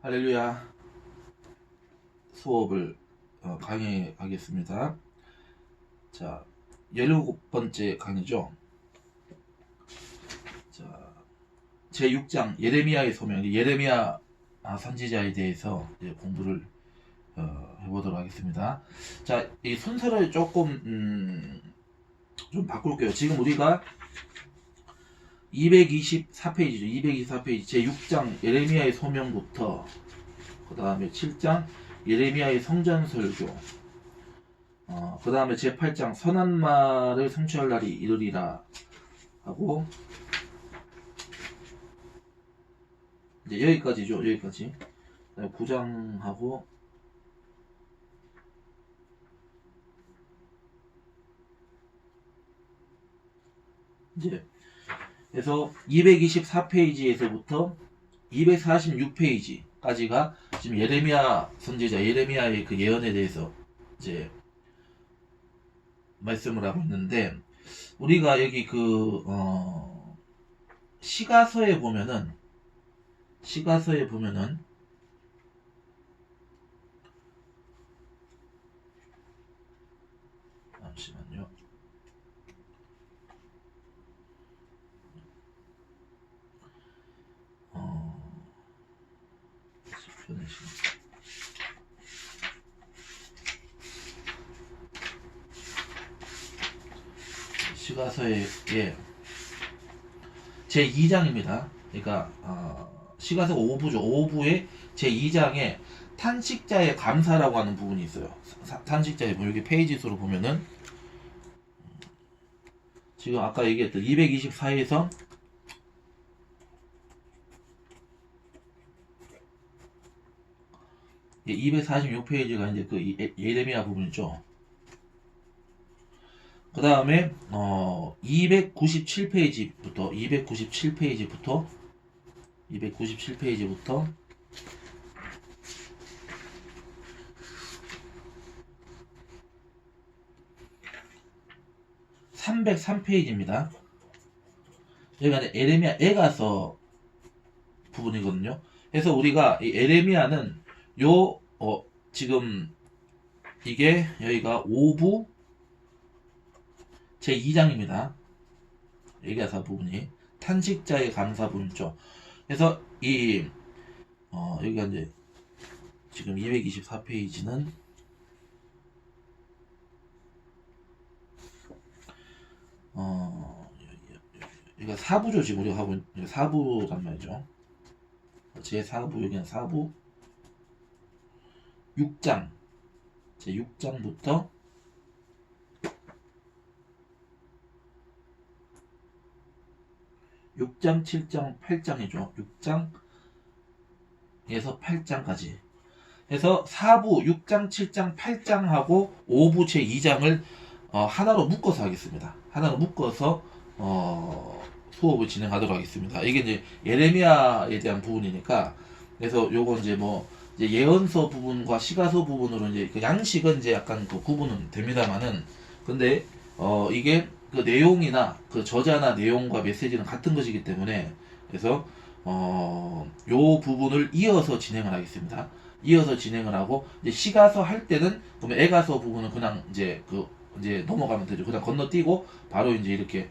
할렐루야. 수업을 강의하겠습니다. 자, 17번째 강의죠. 자, 제6장 예레미야의 소명, 예레미야 선지자에 대해서 이제 공부를 해보도록 하겠습니다. 자, 이 순서를 조금 좀 바꿀게요. 지금 우리가 224페이지죠. 224페이지 제6장 예레미야의 소명부터 그 다음에 7장 예레미야의 성전설교, 그 다음에 제8장 선한 말을 성취할 날이 이르리라 하고, 이제 여기까지죠. 여기까지 9장하고 이제 그래서 224페이지에서부터 246페이지까지가 지금 예레미야 선지자 예레미야의 그 예언에 대해서 이제 말씀을 하고 있는데, 우리가 여기 그 시가서에 보면은 잠시만요. 시가서의 제2장입니다. 그러니까 시가서 5부죠. 5부의 제2장에 탄식자의 감사라고 하는 부분이 있어요. 탄식자의 부분, 여기 페이지 수로 보면은 지금 아까 얘기했던 224에서 246페이지가 이제 그 예레미야 부분이죠. 그 다음에 297페이지부터 303페이지입니다. 여기가 에레미야 에가서 부분이거든요. 그래서 우리가 이 에레미야는 지금 이게 여기가 5부 제2장입니다. 에가서 부분이 탄식자의 감사 부분이죠. 그래서 여기가 이제 지금 224페이지는 여기가 4부죠. 지금 우리가 하고 있는 4부란 말이죠. 제4부, 여기는 4부 6장 제6장부터 6장, 7장, 8장이죠. 6장에서 8장까지 해서 4부 6장, 7장, 8장하고 5부 제2장을 하나로 묶어서 하겠습니다. 하나로 묶어서 수업을 진행하도록 하겠습니다. 이게 이제 예레미야에 대한 부분이니까, 그래서 요거 이제 이제 예언서 부분과 시가서 부분으로 이제 그 양식은 이제 약간 그 구분은 됩니다만은, 근데 이게 그 내용이나 그 저자나 내용과 메시지는 같은 것이기 때문에, 그래서 요 부분을 이어서 진행을 하겠습니다. 이어서 진행을 하고, 이제 시가서 할 때는 그러면 애가서 부분은 그냥 이제 이제 넘어가면 되죠. 그냥 건너뛰고 바로 이제 이렇게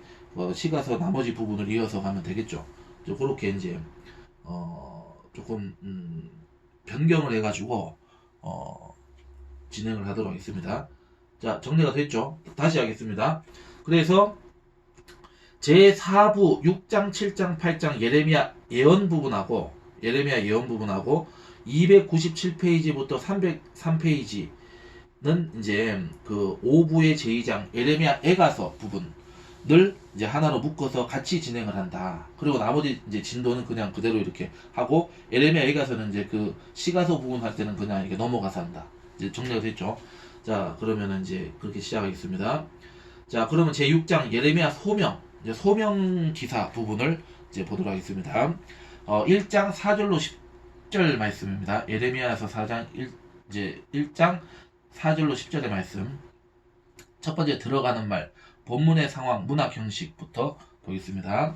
시가서 나머지 부분을 이어서 가면 되겠죠. 그렇게 이제 조금 변경을 해가지고 진행을 하도록 하겠습니다. 자, 정리가 됐죠? 다시 하겠습니다. 그래서 제4부 6장, 7장, 8장 예레미야 예언 부분하고 297페이지부터 303페이지는 이제 그 5부의 제2장 예레미야 에가서 부분을 이제 하나로 묶어서 같이 진행을 한다. 그리고 나머지 이제 진도는 그냥 그대로 이렇게 하고, 예레미야 에가서는 이제 그 시가서 부분 할 때는 그냥 이렇게 넘어가서 한다. 이제 정리가 됐죠? 자, 그러면은 이제 그렇게 시작하겠습니다. 자, 그러면 제6장 예레미야 소명 기사 부분을 이제 보도록 하겠습니다. 1장 4절로 10절 말씀입니다. 예레미야서 4장 이제 1장 4절로 10절의 말씀. 첫 번째 들어가는 말, 본문의 상황, 문학 형식부터 보겠습니다.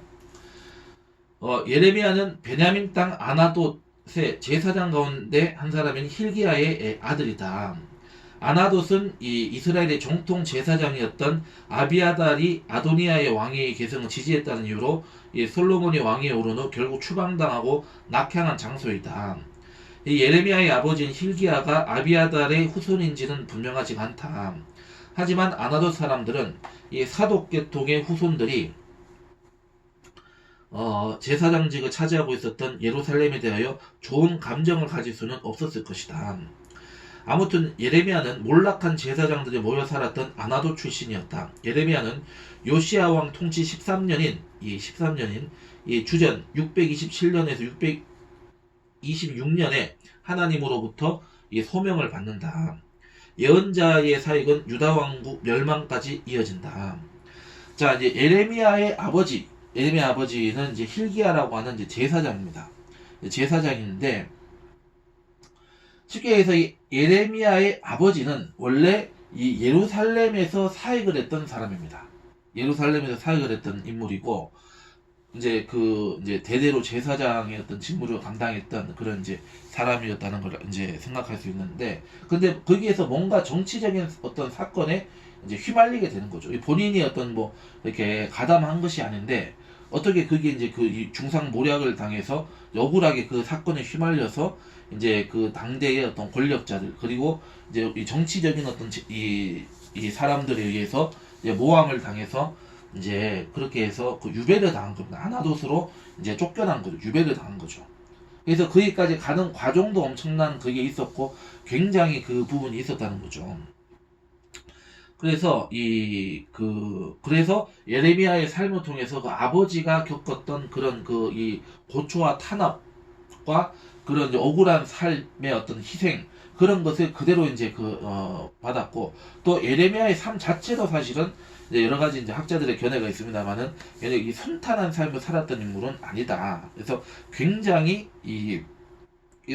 예레미야는 베냐민 땅 아나돗 제사장 가운데 한 사람인 힐기야의 아들이다. 아나돗은 이 이스라엘의 정통 제사장이었던 아비아달이 아도니아의 왕위의 계승을 지지했다는 이유로 이 솔로몬이 왕위에 오른 후 결국 추방당하고 낙향한 장소이다. 이 예레미야의 아버지인 힐기야가 아비아달의 후손인지는 분명하지 않다. 하지만 아나돗 사람들은 이 사독계통의 후손들이 제사장직을 차지하고 있었던 예루살렘에 대하여 좋은 감정을 가질 수는 없었을 것이다. 아무튼 예레미야는 몰락한 제사장들이 모여 살았던 아나돗 출신이었다. 예레미야는 요시야 왕 통치 13년인 이 주전 627년에서 626년에 하나님으로부터 이 소명을 받는다. 예언자의 사역은 유다 왕국 멸망까지 이어진다. 자, 이제 예레미야의 아버지는 이제 힐기야라고 하는 이제 제사장입니다. 제사장인데, 쉽게 해서 이 예레미야의 아버지는 원래 이 예루살렘에서 사역을 했던 사람입니다. 예루살렘에서 사역을 했던 인물이고, 이제 대대로 제사장의 어떤 직무를 감당했던 그런 이제 사람이었다는 걸 이제 생각할 수 있는데, 근데 거기에서 뭔가 정치적인 어떤 사건에 이제 휘말리게 되는 거죠. 본인이 어떤 뭐 이렇게 가담한 것이 아닌데, 어떻게 그게 이제 이 중상 모략을 당해서 억울하게 그 사건에 휘말려서 이제 그 당대의 어떤 권력자들, 그리고 이제 이 정치적인 어떤 이 사람들에 의해서 이제 모함을 당해서 이제 그렇게 해서 그 유배를 당한 겁니다. 아나돗으로 이제 쫓겨난 거죠. 유배를 당한 거죠. 그래서 거기까지 가는 과정도 엄청난 그게 있었고, 굉장히 그 부분이 있었다는 거죠. 그래서 그래서 예레미야의 삶을 통해서 그 아버지가 겪었던 그런 이 고초와 탄압과 그런 이제 억울한 삶의 어떤 희생, 그런 것을 그대로 이제 받았고, 또 예레미야의 삶 자체도 사실은 이제 여러 가지 이제 학자들의 견해가 있습니다만은 이 순탄한 삶을 살았던 인물은 아니다. 그래서 굉장히 이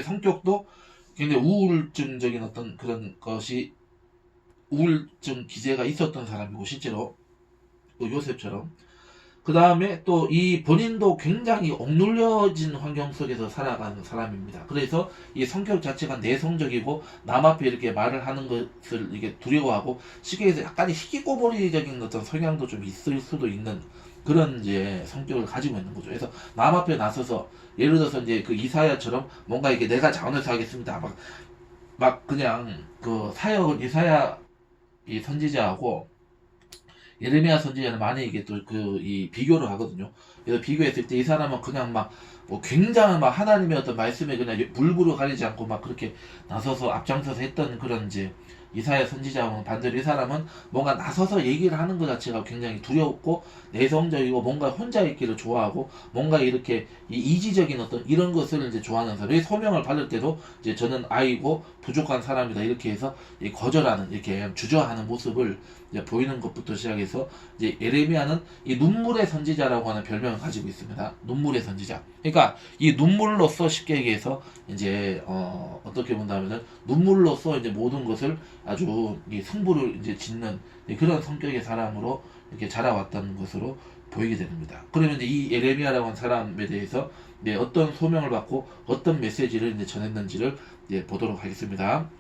성격도 굉장히 우울증적인 어떤 그런 것이, 우울증 기제가 있었던 사람이고, 실제로 요셉처럼. 그 다음에 또 이 본인도 굉장히 억눌려진 환경 속에서 살아가는 사람입니다. 그래서 이 성격 자체가 내성적이고, 남 앞에 이렇게 말을 하는 것을 이게 두려워하고, 쉽게 해서 약간의 희귀꼬부리적인 어떤 성향도 좀 있을 수도 있는 그런 이제 성격을 가지고 있는 거죠. 그래서 남 앞에 나서서, 예를 들어서 이제 그 이사야처럼 뭔가 이게 내가 자원해서 하겠습니다. 막 그냥 사역을 이사야 이 선지자하고 예레미야 선지자는 많이 이게 또 이 비교를 하거든요. 그래서 비교했을 때 이 사람은 그냥 뭐 굉장한 하나님의 어떤 말씀에 그냥 물부로 가리지 않고 막 그렇게 나서서 앞장서서 했던 그런 이제 이사야 선지자하고는 반대로 이 사람은 뭔가 나서서 얘기를 하는 것 자체가 굉장히 두렵고 내성적이고, 뭔가 혼자 있기를 좋아하고, 뭔가 이렇게 이지적인 어떤 이런 것을 이제 좋아하는 사람. 이 소명을 받을 때도 이제 저는 아이고 부족한 사람이다 이렇게 해서 거절하는, 이렇게 주저하는 모습을 이제 보이는 것부터 시작해서, 이제 예레미야는 이 눈물의 선지자라고 하는 별명을 가지고 있습니다. 눈물의 선지자. 그러니까 이 눈물로서, 쉽게 얘기해서 이제 어떻게 본다면은 눈물로서 이제 모든 것을 아주 이 승부를 이제 짓는 그런 성격의 사람으로 이렇게 자라왔다는 것으로 보이게 됩니다. 그러면 이제 이 예레미야라고 하는 사람에 대해서 어떤 소명을 받고 어떤 메시지를 이제 전했는지를 이제 보도록 하겠습니다.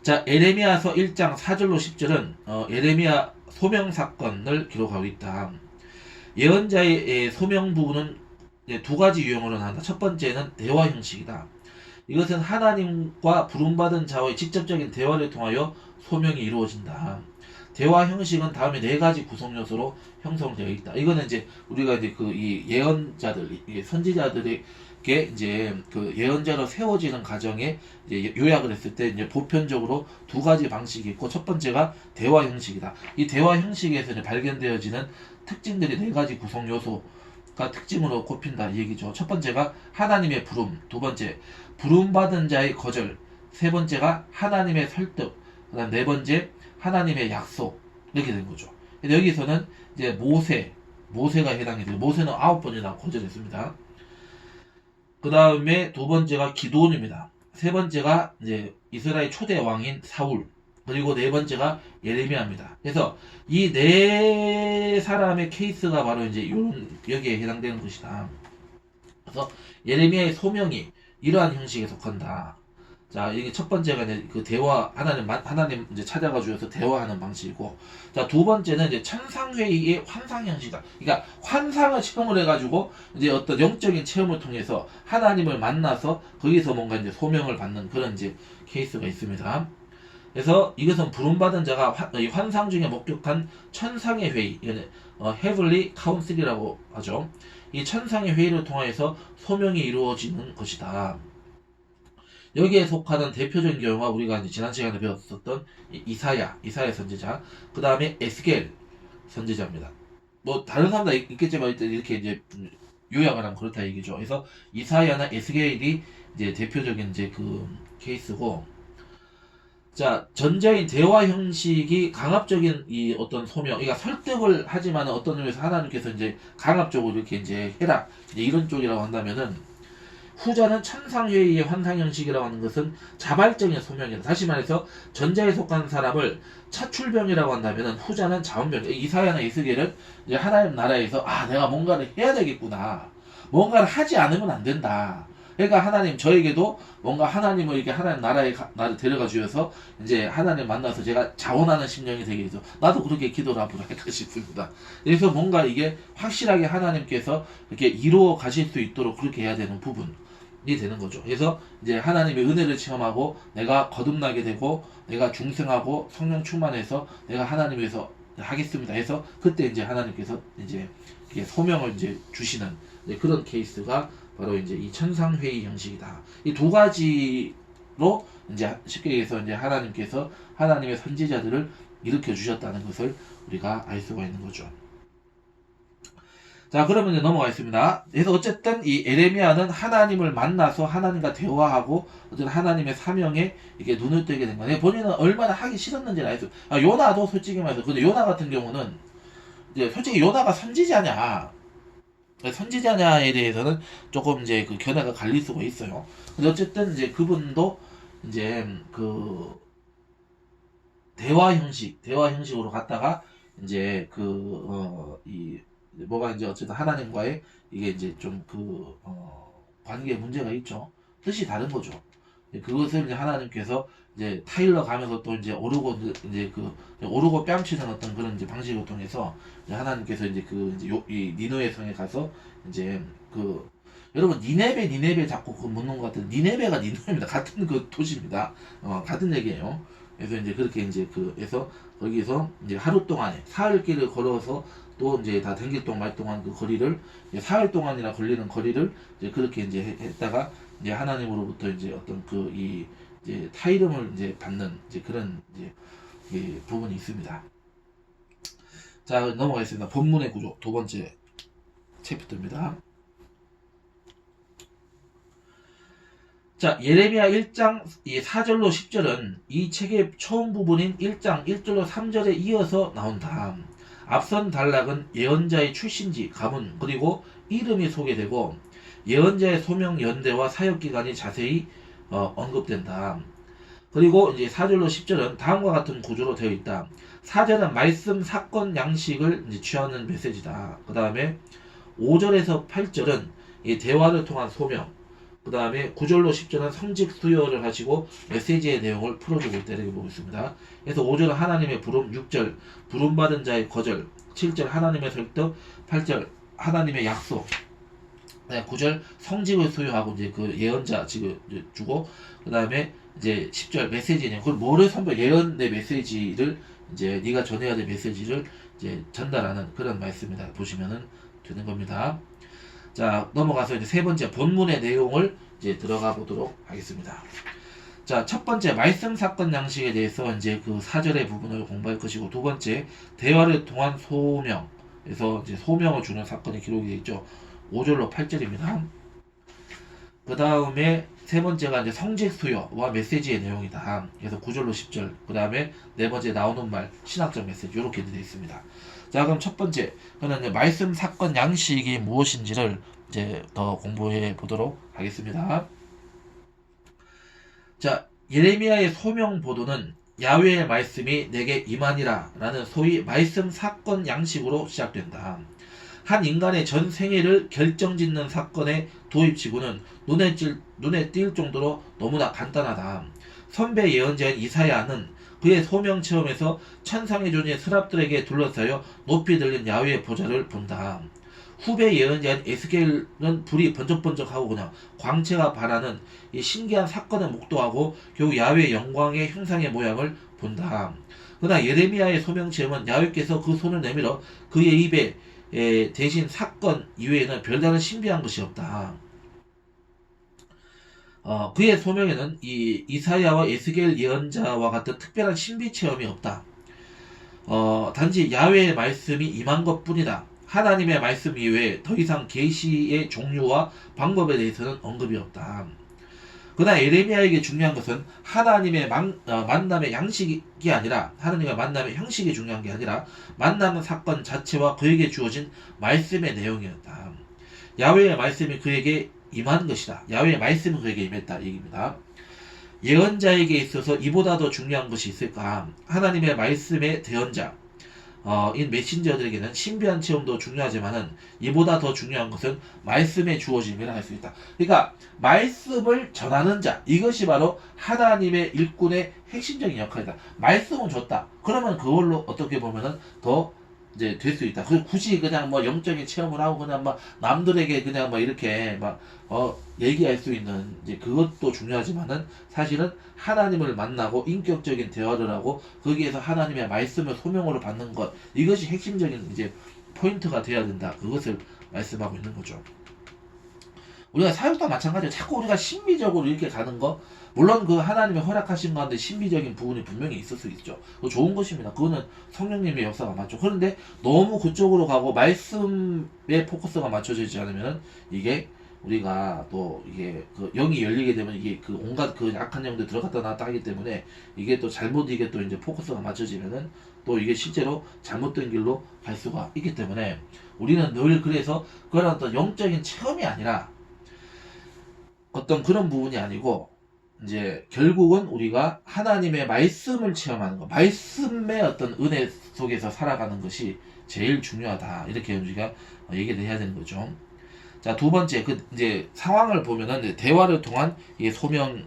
자, 예레미야서 1장 4절로 10절은 예레미야 소명 사건을 기록하고 있다. 예언자의 소명 부분은 두 가지 유형으로 나온다. 첫 번째는 대화 형식이다. 이것은 하나님과 부름받은 자와의 직접적인 대화를 통하여 소명이 이루어진다. 대화 형식은 다음에 네 가지 구성 요소로 형성되어 있다. 이거는 이제 우리가 이제 이 예언자들, 선지자들에게 이제 예언자로 세워지는 과정에 이제 요약을 했을 때 이제 보편적으로 두 가지 방식이 있고, 첫 번째가 대화 형식이다. 이 대화 형식에서 이제 발견되어지는 특징들이 네 가지 구성 요소가 특징으로 꼽힌다 이 얘기죠. 첫 번째가 하나님의 부름, 두 번째 부름받은 자의 거절, 세 번째가 하나님의 설득, 그다음 네 번째 하나님의 약속, 이렇게 된 거죠. 근데 여기서는 이제 모세가 해당이 돼요. 모세는 9번이나 거절했습니다. 그 다음에 두 번째가 기드온입니다. 세 번째가 이제 이스라엘 초대 왕인 사울, 그리고 네 번째가 예레미야입니다. 그래서 이 네 사람의 케이스가 바로 이제 여기에 해당되는 것이다. 그래서 예레미야의 소명이 이러한 형식에 속한다. 자, 이게 첫 번째가 이제 그 대화, 하나님 이제 찾아가지고서 대화하는 방식이고, 자, 두 번째는 이제 천상회의의 환상 형식이다. 그러니까 환상을 체험을 해가지고 이제 어떤 영적인 체험을 통해서 하나님을 만나서 거기서 뭔가 이제 소명을 받는 그런 이제 케이스가 있습니다. 그래서 이것은 부름받은 자가 이 환상 중에 목격한 천상의 회의, Heavenly Council이라고 하죠. 이 천상의 회의를 통하여서 소명이 이루어지는 것이다. 여기에 속하는 대표적인 경우가 우리가 이제 지난 시간에 배웠었던 이사야 선지자, 그 다음에 에스겔 선지자입니다. 뭐 다른 사람도 있겠지만 이렇게 이제 요약을 하면 그렇다 얘기죠. 그래서 이사야나 에스겔이 이제 대표적인 이제 그 케이스고, 자, 전자인 대화 형식이 강압적인 이 어떤 소명, 그러니까 설득을 하지만 어떤 의미에서 하나님께서 이제 강압적으로 이렇게 이제 해라, 이제 이런 쪽이라고 한다면은, 후자는 천상회의의 환상 형식이라고 하는 것은 자발적인 소명이다. 다시 말해서 전자에 속한 사람을 차출병이라고 한다면은 후자는 자원병. 이사야나 에스겔은 이제 하나님 나라에서 내가 뭔가를 해야 되겠구나. 뭔가를 하지 않으면 안 된다. 그러니까 하나님 저에게도 뭔가 하나님을 이렇게 하나님 나라에 나를 데려가 주셔서 이제 하나님 만나서 제가 자원하는 심령이 되게 해서 나도 그렇게 기도를 앞으로 할까 싶습니다. 그래서 뭔가 이게 확실하게 하나님께서 이렇게 이루어 가실 수 있도록 그렇게 해야 되는 부분이 되는 거죠. 그래서 이제 하나님의 은혜를 체험하고 내가 거듭나게 되고 내가 중생하고 성령 충만해서 내가 하나님 위해서 하겠습니다 해서 그때 이제 하나님께서 이제 소명을 이제 주시는 그런 케이스가 바로 이제 이 천상회의 형식이다. 이 두 가지로 이제 쉽게 얘기해서 이제 하나님께서 하나님의 선지자들을 일으켜 주셨다는 것을 우리가 알 수가 있는 거죠. 자, 그러면 이제 넘어가겠습니다. 그래서 어쨌든 이 에레미야는 하나님을 만나서 하나님과 대화하고 어쨌든 하나님의 사명에 이렇게 눈을 뜨게 된 거예요. 본인은 얼마나 하기 싫었는지를 알죠. 요나도 솔직히 말해서, 근데 요나 같은 경우는 이제 솔직히 요나가 선지자냐? 선지자냐에 대해서는 조금 이제 그 견해가 갈릴 수가 있어요. 근데 어쨌든 이제 그분도 이제 그 대화 형식으로 갔다가 이제 이 뭐가 이제 어쨌든 하나님과의 이게 이제 좀 관계에 문제가 있죠. 뜻이 다른 거죠. 그것을 이제 하나님께서 이제 타일러 가면서 또 이제 오르고 이제 오르고 뺨치는 어떤 그런 이제 방식을 통해서 이제 하나님께서 이제 이 니느웨 성에 가서 이제 여러분 니네베 자꾸 묻는 것 같은 니네베가 니느웨입니다. 같은 도시입니다. 같은 얘기예요. 그래서 이제 그렇게 이제 그래서 거기서 이제 하루 동안에 사흘 길을 걸어서 또 이제 다 댕길 동안 말 동안 그 거리를 사흘 동안이나 걸리는 거리를 이제 그렇게 이제 했다가 이제 하나님으로부터 이제 어떤 이제 타이름을 이제 받는 이제 그런 이제 부분이 있습니다. 자, 넘어가겠습니다. 본문의 구조 두 번째 챕터입니다. 자, 예레미야 1장 4절로 10절은 이 책의 처음 부분인 1장 1절로 3절에 이어서 나온다. 앞선 단락은 예언자의 출신지, 가문, 그리고 이름이 소개되고 예언자의 소명 연대와 사역 기간이 자세히 언급된다. 그리고 이제 4절로 10절은 다음과 같은 구조로 되어 있다. 4절은 말씀, 사건, 양식을 이제 취하는 메시지다. 그 다음에 5절에서 8절은 이 대화를 통한 소명, 그 다음에 9절로 10절은 성직 수여를 하시고 메시지의 내용을 풀어주고 있다 이렇게 보고 있습니다. 그래서 5절은 하나님의 부름, 6절 부름받은 자의 거절, 7절 하나님의 설득, 8절 하나님의 약속, 9절 성직을 수여하고 이제 그 예언자 지금 주고, 그 다음에 이제 10절 메시지 내용, 그걸 뭐를 예언의 메시지를 이제 네가 전해야 될 메시지를 이제 전달하는 그런 말씀이다 보시면은 되는 겁니다. 자, 넘어가서 이제 세 번째 본문의 내용을 이제 들어가 보도록 하겠습니다. 자, 첫 번째 말씀 사건 양식에 대해서 이제 그 4절의 부분을 공부할 것이고, 두 번째 대화를 통한 소명에서 이제 소명을 주는 사건이 기록이 되어 있죠. 5절로 8절입니다. 그 다음에 세 번째가 이제 성직 수요와 메시지의 내용이다. 그래서 9절로 10절. 그 다음에 네 번째 나오는 말, 신학적 메시지 이렇게 되어 있습니다. 자, 그럼 첫 번째, 그는 이제 말씀 사건 양식이 무엇인지를 이제 더 공부해 보도록 하겠습니다. 자, 예레미야의 소명 보도는 야훼의 말씀이 내게 임하니라 라는 소위 말씀 사건 양식으로 시작된다. 한 인간의 전 생애를 결정짓는 사건의 도입치고는 눈에 띌 정도로 너무나 간단하다. 선배 예언자인 이사야는 그의 소명 체험에서 천상의 존재 스랍들에게 둘러싸여 높이 들린 야훼의 보좌를 본다. 후배 예언자인 에스겔은 불이 번쩍번쩍하고 그냥 광채가 발하는 이 신기한 사건에 목도하고 결국 야훼의 영광의 형상의 모양을 본다. 그러나 예레미야의 소명 체험은 야훼께서 그 손을 내밀어 그의 입에 대신 사건 이외에는 별다른 신비한 것이 없다. 그의 소명에는 이 이사야와 에스겔 예언자와 같은 특별한 신비 체험이 없다. 단지 야훼의 말씀이 임한 것뿐이다. 하나님의 말씀 이외에 더 이상 계시의 종류와 방법에 대해서는 언급이 없다. 그러나 예레미야에게 중요한 것은 하나님의 만남의 양식이 아니라 하나님과 만남의 형식이 중요한 게 아니라 만나는 사건 자체와 그에게 주어진 말씀의 내용이었다. 야훼의 말씀이 그에게 임한 것이다. 야훼의 말씀은 그에게 임했다 얘기입니다. 예언자에게 있어서 이보다 더 중요한 것이 있을까? 하나님의 말씀의 대언자 인 메신저들에게는 신비한 체험도 중요하지만은 이보다 더 중요한 것은 말씀의 주어짐이라 할 수 있다. 그러니까 말씀을 전하는 자, 이것이 바로 하나님의 일꾼의 핵심적인 역할이다. 말씀은 줬다. 그러면 그걸로 어떻게 보면은 더 이제 될 수 있다. 그 굳이 그냥 뭐 영적인 체험을 하고 그냥 막 남들에게 그냥 막 이렇게 막 얘기할 수 있는 이제 그것도 중요하지만은 사실은 하나님을 만나고 인격적인 대화를 하고 거기에서 하나님의 말씀을 소명으로 받는 것, 이것이 핵심적인 이제 포인트가 돼야 된다. 그것을 말씀하고 있는 거죠. 우리가 사역도 마찬가지예요. 자꾸 우리가 신비적으로 이렇게 가는 거, 물론 그 하나님의 허락하신 가운데 신비적인 부분이 분명히 있을 수 있죠. 그거 좋은 것입니다. 그거는 성령님의 역사가 맞죠. 그런데 너무 그쪽으로 가고 말씀에 포커스가 맞춰지지 않으면 이게 우리가 또 이게 그 영이 열리게 되면 이게 그 온갖 그 악한 영들 들어갔다 나왔다 하기 때문에 이게 또 잘못 이게 또 이제 포커스가 맞춰지면은 또 이게 실제로 잘못된 길로 갈 수가 있기 때문에 우리는 늘 그래서 그런 어떤 영적인 체험이 아니라 어떤 그런 부분이 아니고 이제 결국은 우리가 하나님의 말씀을 체험하는 것, 말씀의 어떤 은혜 속에서 살아가는 것이 제일 중요하다. 이렇게 우리가 얘기를 해야 되는 거죠. 자, 두 번째, 그 이제 상황을 보면은 이제 대화를 통한 이 소명을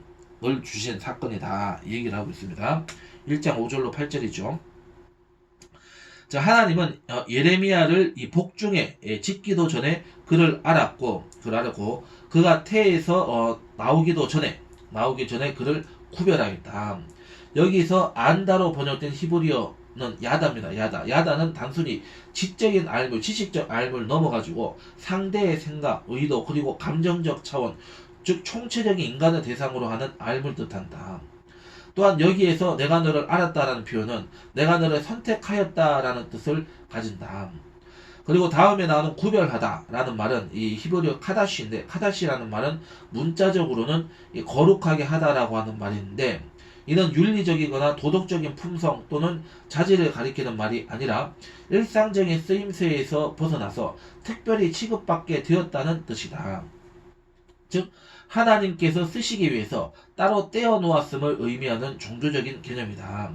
주신 사건이다. 이 얘기를 하고 있습니다. 1장 5절로 8절이죠. 자, 하나님은 예레미야를 이 복중에 짓기도 전에 그를 알았고 그가 태에서 나오기 전에 그를 구별하였다. 여기서 안다로 번역된 히브리어는 야다입니다. 야다는 단순히 지적인 알물, 지식적 알물 넘어가지고 상대의 생각, 의도, 그리고 감정적 차원, 즉 총체적인 인간을 대상으로 하는 알물 뜻한다. 또한 여기에서 내가 너를 알았다라는 표현은 내가 너를 선택하였다라는 뜻을 가진다. 그리고 다음에 나오는 구별하다라는 말은 이 히브리어 카다시인데, 카다시라는 말은 문자적으로는 거룩하게 하다라고 하는 말인데, 이는 윤리적이거나 도덕적인 품성 또는 자질을 가리키는 말이 아니라 일상적인 쓰임새에서 벗어나서 특별히 취급받게 되었다는 뜻이다. 즉 하나님께서 쓰시기 위해서 따로 떼어 놓았음을 의미하는 종교적인 개념이다.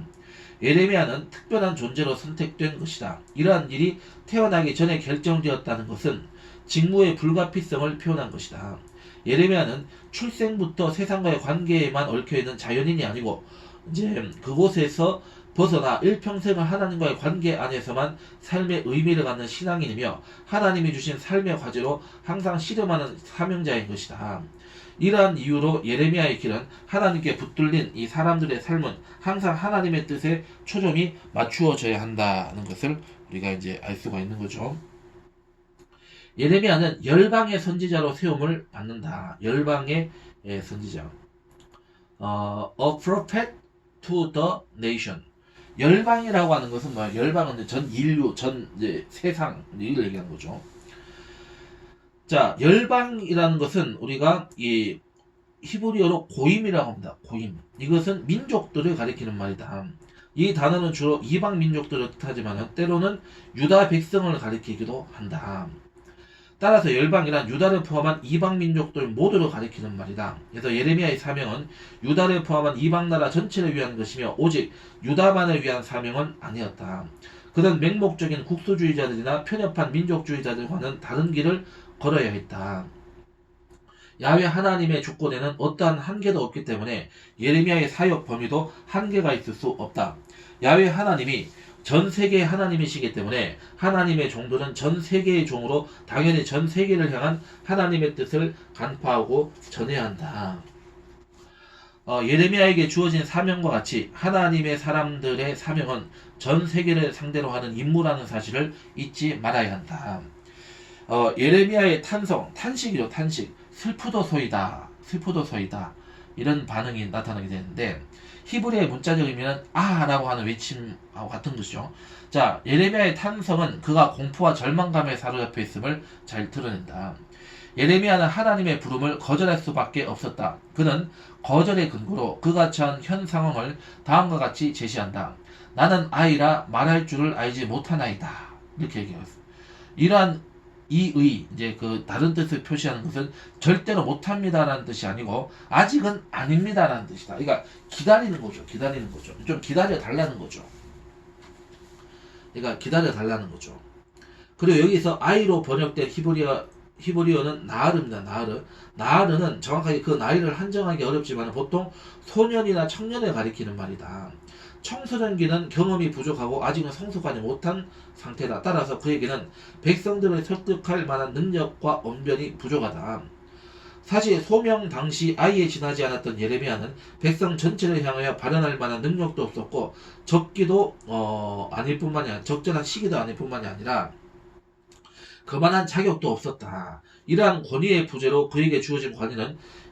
예레미야는 특별한 존재로 선택된 것이다. 이러한 일이 태어나기 전에 결정되었다는 것은 직무의 불가피성을 표현한 것이다. 예레미야는 출생부터 세상과의 관계에만 얽혀있는 자연인이 아니고 이제 그곳에서 벗어나 일평생을 하나님과의 관계 안에서만 삶의 의미를 갖는 신앙인이며 하나님이 주신 삶의 과제로 항상 씨름하는 사명자인 것이다. 이러한 이유로 예레미야의 길은 하나님께 붙들린 이 사람들의 삶은 항상 하나님의 뜻에 초점이 맞추어져야 한다는 것을 우리가 이제 알 수가 있는 거죠. 예레미야는 열방의 선지자로 세움을 받는다. 열방의 선지자. A prophet to the nation. 열방이라고 하는 것은 뭐야? 열방은 전 인류, 전 이제 세상 이걸 얘기하는 거죠. 자, 열방이라는 것은 우리가 이 히브리어로 고임이라고 합니다. 고임. 이것은 민족들을 가리키는 말이다. 이 단어는 주로 이방 민족들을 뜻하지만 때로는 유다 백성을 가리키기도 한다. 따라서 열방이란 유다를 포함한 이방 민족들 모두를 가리키는 말이다. 그래서 예레미야의 사명은 유다를 포함한 이방 나라 전체를 위한 것이며 오직 유다만을 위한 사명은 아니었다. 그는 맹목적인 국수주의자들이나 편협한 민족주의자들과는 다른 길을 걸어야 했다. 야훼 하나님의 주권에는 어떠한 한계도 없기 때문에 예레미야의 사역 범위도 한계가 있을 수 없다. 야훼 하나님이 전 세계의 하나님이시기 때문에 하나님의 종들은 전 세계의 종으로 당연히 전 세계를 향한 하나님의 뜻을 간파하고 전해야 한다. 예레미야에게 주어진 사명과 같이 하나님의 사람들의 사명은 전 세계를 상대로 하는 임무라는 사실을 잊지 말아야 한다. 예레미야의 탄식이죠, 탄식. 슬프도소이다, 슬프도소이다. 이런 반응이 나타나게 되는데, 히브리의 문자적 의미는 라고 하는 외침하고 같은 것이죠. 자, 예레미야의 탄성은 그가 공포와 절망감에 사로잡혀 있음을 잘 드러낸다. 예레미야는 하나님의 부름을 거절할 수밖에 없었다. 그는 거절의 근거로 그가 처한 현 상황을 다음과 같이 제시한다. 나는 아이라 말할 줄을 알지 못하나이다. 이렇게 얘기했습니다. 이러한 이제 그 다른 뜻을 표시하는 것은 절대로 못합니다라는 뜻이 아니고 아직은 아닙니다라는 뜻이다. 그러니까 기다리는 거죠. 기다리는 거죠. 좀 기다려 달라는 거죠. 그러니까 기다려 달라는 거죠. 그리고 여기서 아이로 번역된 히브리어는 나하르입니다. 나하르. 나하르는 정확하게 그 나이를 한정하기 어렵지만 보통 소년이나 청년을 가리키는 말이다. 청소년기는 경험이 부족하고 아직은 성숙하지 못한 상태다. 따라서 그에게는 백성들을 설득할 만한 능력과 언변이 부족하다. 사실 소명 당시 아이에 지나지 않았던 예레미야는 백성 전체를 향하여 발언할 만한 능력도 없었고 적기도 아닐 뿐만이 아니라 적절한 시기도 아닐 뿐만이 아니라 그만한 자격도 없었다. 이러한 권위의 부재로 그에게 주어진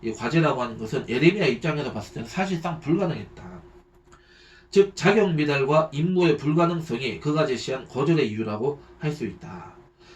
이 과제라고 하는 것은 예레미야 입장에서 봤을 때는 사실상 불가능했다. 즉 자격 미달과 임무의 불가능성이 그가 제시한 거절의 이유라고 할 수 있다.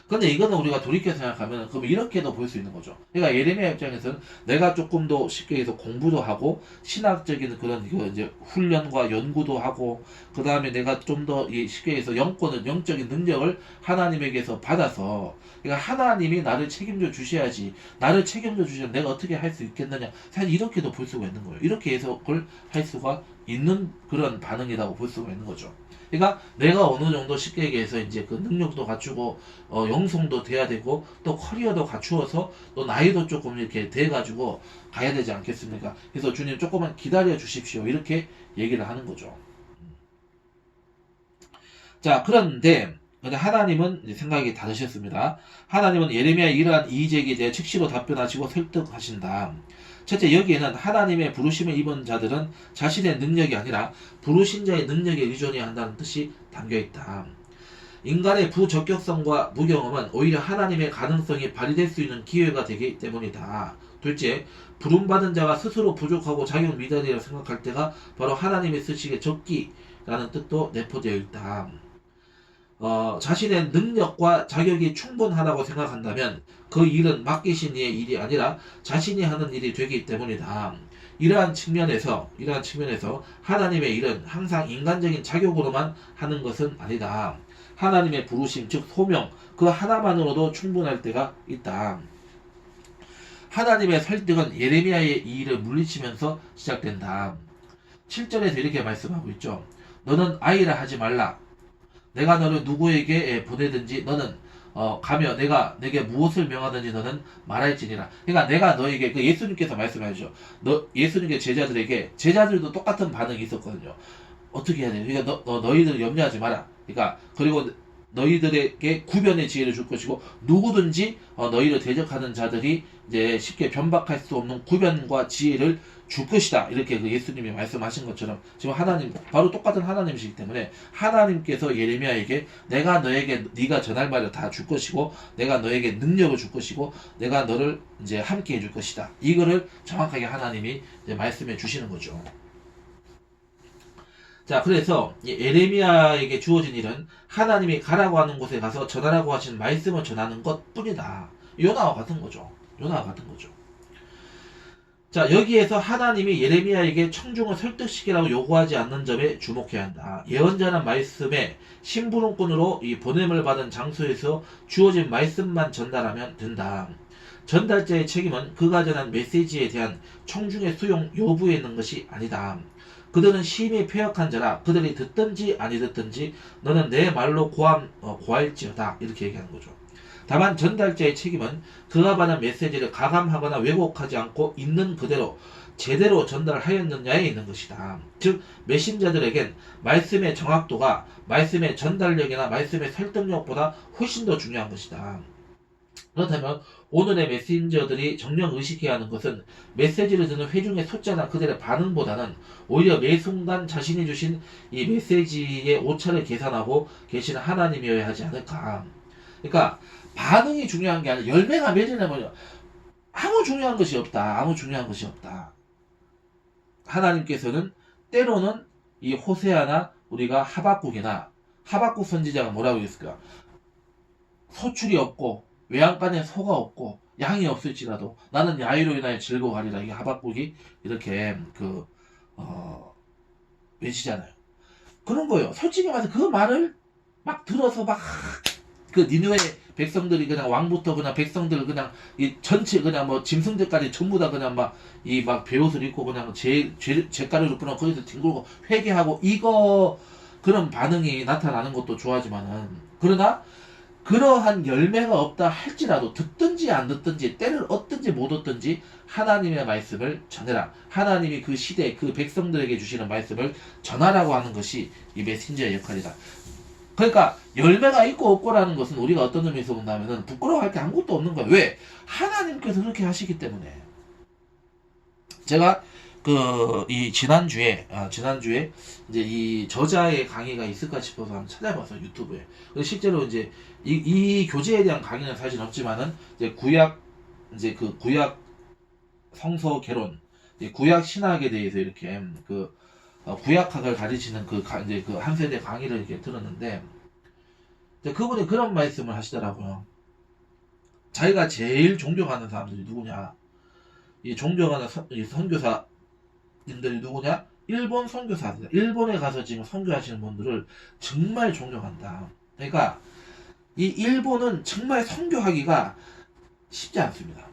근데 이거는 우리가 돌이켜 생각하면 그럼 이렇게도 볼 수 있는 거죠. 그러니까 예레미야 입장에서는 내가 조금 더 쉽게 해서 공부도 하고 신학적인 그런 이제 훈련과 연구도 하고 그 다음에 내가 좀 더 쉽게 해서 영적인 능력을 하나님에게서 받아서 그러니까 하나님이 나를 책임져 주셔야지 나를 책임져 주시면 내가 어떻게 할 수 있겠느냐 사실 이렇게도 볼 수가 있는 거예요. 이렇게 해석을 할 수가 있는 그런 반응이라고 볼 수가 있는 거죠. 그러니까 내가 어느 정도 쉽게 얘기해서 이제 그 능력도 갖추고 영성도 돼야 되고 또 커리어도 갖추어서 또 나이도 조금 이렇게 돼 가지고 가야 되지 않겠습니까? 그래서 주님 조금만 기다려 주십시오. 이렇게 얘기를 하는 거죠. 자, 그런데 하나님은 생각이 다르셨습니다. 하나님은 예레미야의 이러한 이의제기에 대해 즉시로 답변하시고 설득하신다. 첫째, 여기에는 하나님의 부르심을 입은 자들은 자신의 능력이 아니라 부르신 자의 능력에 의존해야 한다는 뜻이 담겨있다. 인간의 부적격성과 무경험은 오히려 하나님의 가능성이 발휘될 수 있는 기회가 되기 때문이다. 둘째, 부름받은 자가 스스로 부족하고 자격 미달이라고 생각할 때가 바로 하나님이 쓰시기에 적기라는 뜻도 내포되어 있다. 자신의 능력과 자격이 충분하다고 생각한다면 그 일은 맡기신 이의 일이 아니라 자신이 하는 일이 되기 때문이다. 이러한 측면에서 하나님의 일은 항상 인간적인 자격으로만 하는 것은 아니다. 하나님의 부르심, 즉 소명, 그 하나만으로도 충분할 때가 있다. 하나님의 설득은 예레미야의 이 일을 물리치면서 시작된다. 7절에서 이렇게 말씀하고 있죠. 너는 아이라 하지 말라. 내가 너를 누구에게 보내든지 너는 가며 내가 내게 무엇을 명하든지 너는 말할지니라. 그러니까 내가 너에게 그 예수님께서 말씀하시죠. 예수님의 제자들도 똑같은 반응이 있었거든요. 어떻게 해야 돼? 그러니까 너희들 염려하지 마라. 그러니까 그리고 너희들에게 구변의 지혜를 줄 것이고 누구든지 너희를 대적하는 자들이 이제 쉽게 변박할 수 없는 구변과 지혜를 줄 것이다. 이렇게 그 예수님이 말씀하신 것처럼 지금 하나님 바로 똑같은 하나님이시기 때문에 하나님께서 예레미야에게 내가 너에게 네가 전할 말을 다 줄 것이고 내가 너에게 능력을 줄 것이고 내가 너를 이제 함께 해줄 것이다. 이거를 정확하게 하나님이 이제 말씀해 주시는 거죠. 자, 그래서 예레미야에게 주어진 일은 하나님이 가라고 하는 곳에 가서 전하라고 하신 말씀을 전하는 것 뿐이다. 요나와 같은 거죠. 자, 여기에서 하나님이 예레미야에게 청중을 설득시키라고 요구하지 않는 점에 주목해야 한다. 예언자는 말씀에 심부름꾼으로 이 보냄을 받은 장소에서 주어진 말씀만 전달하면 된다. 전달자의 책임은 그가 전한 메시지에 대한 청중의 수용 여부에 있는 것이 아니다. 그들은 심히 패역한 자라 그들이 듣든지 아니 듣든지 너는 내 말로 고할지어다. 이렇게 얘기하는 거죠. 다만 전달자의 책임은 그가 받은 메시지를 가감하거나 왜곡하지 않고 있는 그대로 제대로 전달하였느냐에 있는 것이다. 즉 메신저들에겐 말씀의 정확도가 말씀의 전달력이나 말씀의 설득력보다 훨씬 더 중요한 것이다. 그렇다면 오늘의 메신저들이 정녕 의식해야 하는 것은 메시지를 듣는 회중의 숫자나 그들의 반응보다는 오히려 매 순간 자신이 주신 이 메시지의 오차를 계산하고 계시는 하나님이어야 하지 않을까. 그러니까 반응이 중요한 게 아니라 열매가 맺으려면 아무 중요한 것이 없다. 아무 중요한 것이 없다. 하나님께서는 때로는 이 호세아나 우리가 하박국이나 하박국 선지자가 뭐라고 했을까? 소출이 없고 외양간에 소가 없고 양이 없을지라도 나는 야유로 인하여 즐거워하리라. 이게 하박국이 이렇게 외치잖아요. 그런 거예요. 솔직히 말해서 그 말을 막 들어서 막 그 니느웨 백성들이 그냥 왕부터 그냥 백성들 그냥 이 전체 그냥 뭐 짐승들까지 전부 다 그냥 막 이 막 베옷을 입고 그냥 제가루를 뿌려 거기서 뒹굴고 회개하고 이거 그런 반응이 나타나는 것도 좋아하지만은 그러나 그러한 열매가 없다 할지라도 듣든지 안 듣든지 때를 얻든지 못 얻든지 하나님의 말씀을 전해라. 하나님이 그 시대 그 백성들에게 주시는 말씀을 전하라고 하는 것이 이 메신저의 역할이다. 그러니까 열매가 있고 없고라는 것은 우리가 어떤 의미에서 본다면은 부끄러워할 게 아무것도 없는 거예요. 왜? 하나님께서 그렇게 하시기 때문에. 제가 이 지난주에 이제 이 저자의 강의가 있을까 싶어서 한번 찾아봐서 유튜브에. 실제로 이제 이 교재에 대한 강의는 사실 없지만은 이제 구약 성서 개론, 구약 신학에 대해서 이렇게 구약학을 가르치는 이제 한 세대 강의를 이렇게 들었는데 그분이 그런 말씀을 하시더라고요. 자기가 제일 존경하는 사람들이 누구냐? 이 존경하는 이 선교사님들이 누구냐? 일본 선교사들. 일본에 가서 지금 선교하시는 분들을 정말 존경한다. 그러니까 이 일본은 정말 선교하기가 쉽지 않습니다.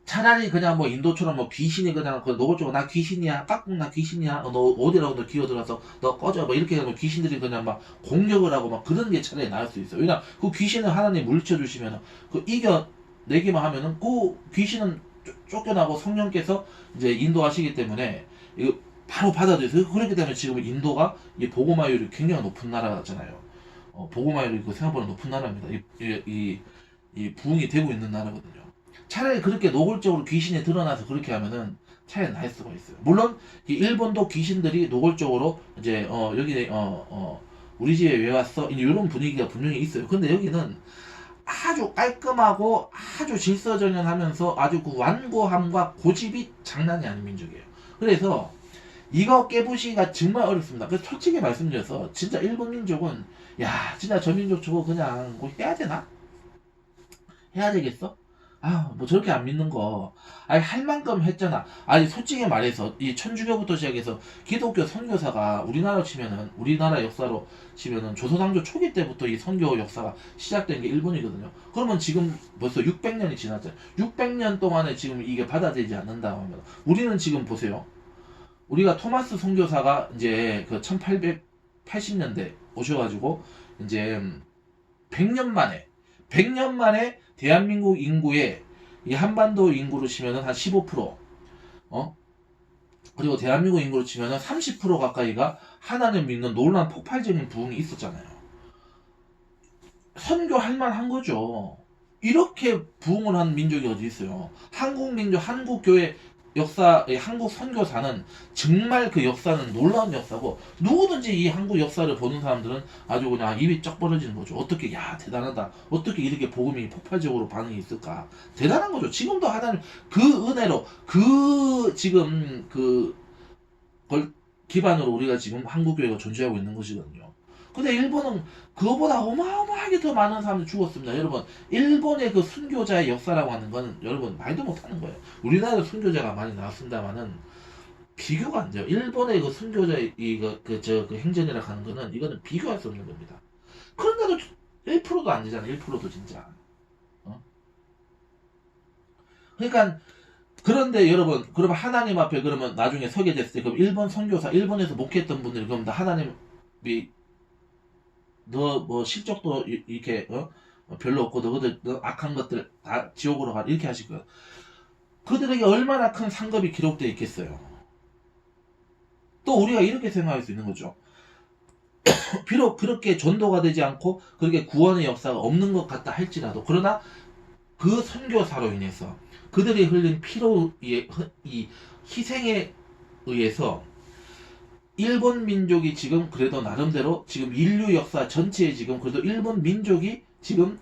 차라리 그냥 뭐 인도처럼 뭐 귀신이 그냥 노골적으로 나 귀신이야, 깍꿍 나 귀신이야, 너 어디라고 너 기어들어서 너 꺼져, 뭐 이렇게 하면 귀신들이 그냥 막 공격을 하고 막 그런 게 차라리 나을 수 있어요. 왜냐 그 귀신을 하나님 물리쳐 주시면 이겨내기만 하면은 그 귀신은 쫓겨나고 성령께서 이제 인도하시기 때문에 이거 바로 받아들여서 그렇기 때문에 지금 인도가 이 보고마율이 굉장히 높은 나라잖아요. 보고마율이 생각보다 높은 나라입니다. 이 부흥이 되고 있는 나라거든요. 차라리 그렇게 노골적으로 귀신이 드러나서 그렇게 하면은 차라리 나을 수가 있어요. 물론 이 일본도 귀신들이 노골적으로 이제 여기 우리 집에 왜 왔어? 이런 분위기가 분명히 있어요. 근데 여기는 아주 깔끔하고 아주 질서정연하면서 아주 그 완고함과 고집이 장난이 아닌 민족이에요. 그래서 이거 깨부시기가 정말 어렵습니다. 그래서 솔직히 말씀드려서 진짜 일본 민족은 야 진짜 저 민족 저거 그냥 뭐 해야 되나? 해야 되겠어? 뭐 저렇게 안 믿는 거. 할 만큼 했잖아. 솔직히 말해서, 이 천주교부터 시작해서 기독교 선교사가 우리나라 역사로 치면은 조선왕조 초기 때부터 이 선교 역사가 시작된 게 일본이거든요. 그러면 지금 벌써 600년이 지났잖아요. 600년 동안에 지금 이게 받아들이지 않는다고 하면, 우리는 지금 보세요. 우리가 토마스 선교사가 이제 그 1880년대 오셔가지고, 이제 100년 만에 대한민국 인구의 이 한반도 인구로 치면은 한 15%, 그리고 대한민국 인구로 치면은 30% 가까이가 하나님 믿는 놀라운 폭발적인 부흥이 있었잖아요. 선교할 만한 거죠. 이렇게 부흥을 한 민족이 어디 있어요? 한국 교회 역사, 한국 선교사는 정말 그 역사는 놀라운 역사고, 누구든지 이 한국 역사를 보는 사람들은 아주 그냥 입이 쩍 벌어지는 거죠. 어떻게, 대단하다. 어떻게 이렇게 복음이 폭발적으로 반응이 있을까. 대단한 거죠. 지금도 하나님, 그 은혜로, 지금, 걸 기반으로 우리가 지금 한국교회가 존재하고 있는 것이거든요. 근데 일본은 그거보다 어마어마하게 더 많은 사람들이 죽었습니다. 여러분, 일본의 그 순교자의 역사라고 하는 건 여러분 말도 못하는 거예요. 우리나라도 순교자가 많이 나왔습니다만은 비교가 안 돼요. 일본의 그 순교자의 그 행전이라고 하는 거는 이거는 비교할 수 없는 겁니다. 그런데도 1%도 안 되잖아. 1%도 진짜. 그러니까 그런데 여러분, 그러면 하나님 앞에 그러면 나중에 서게 됐을 때 그럼 일본 선교사, 일본에서 목회했던 분들이 그럼 다 하나님이 너 뭐 실적도 이렇게 별로 없고 너희들 악한 것들 다 지옥으로 가 이렇게 하실 거예요. 그들에게 얼마나 큰 상급이 기록되어 있겠어요. 또 우리가 이렇게 생각할 수 있는 거죠. 비록 그렇게 전도가 되지 않고 그렇게 구원의 역사가 없는 것 같다 할지라도 그러나 그 선교사로 인해서 그들이 흘린 피로 이 희생에 의해서 일본 민족이 지금 그래도 나름대로 지금 인류 역사 전체에 지금 그래도 일본 민족이 지금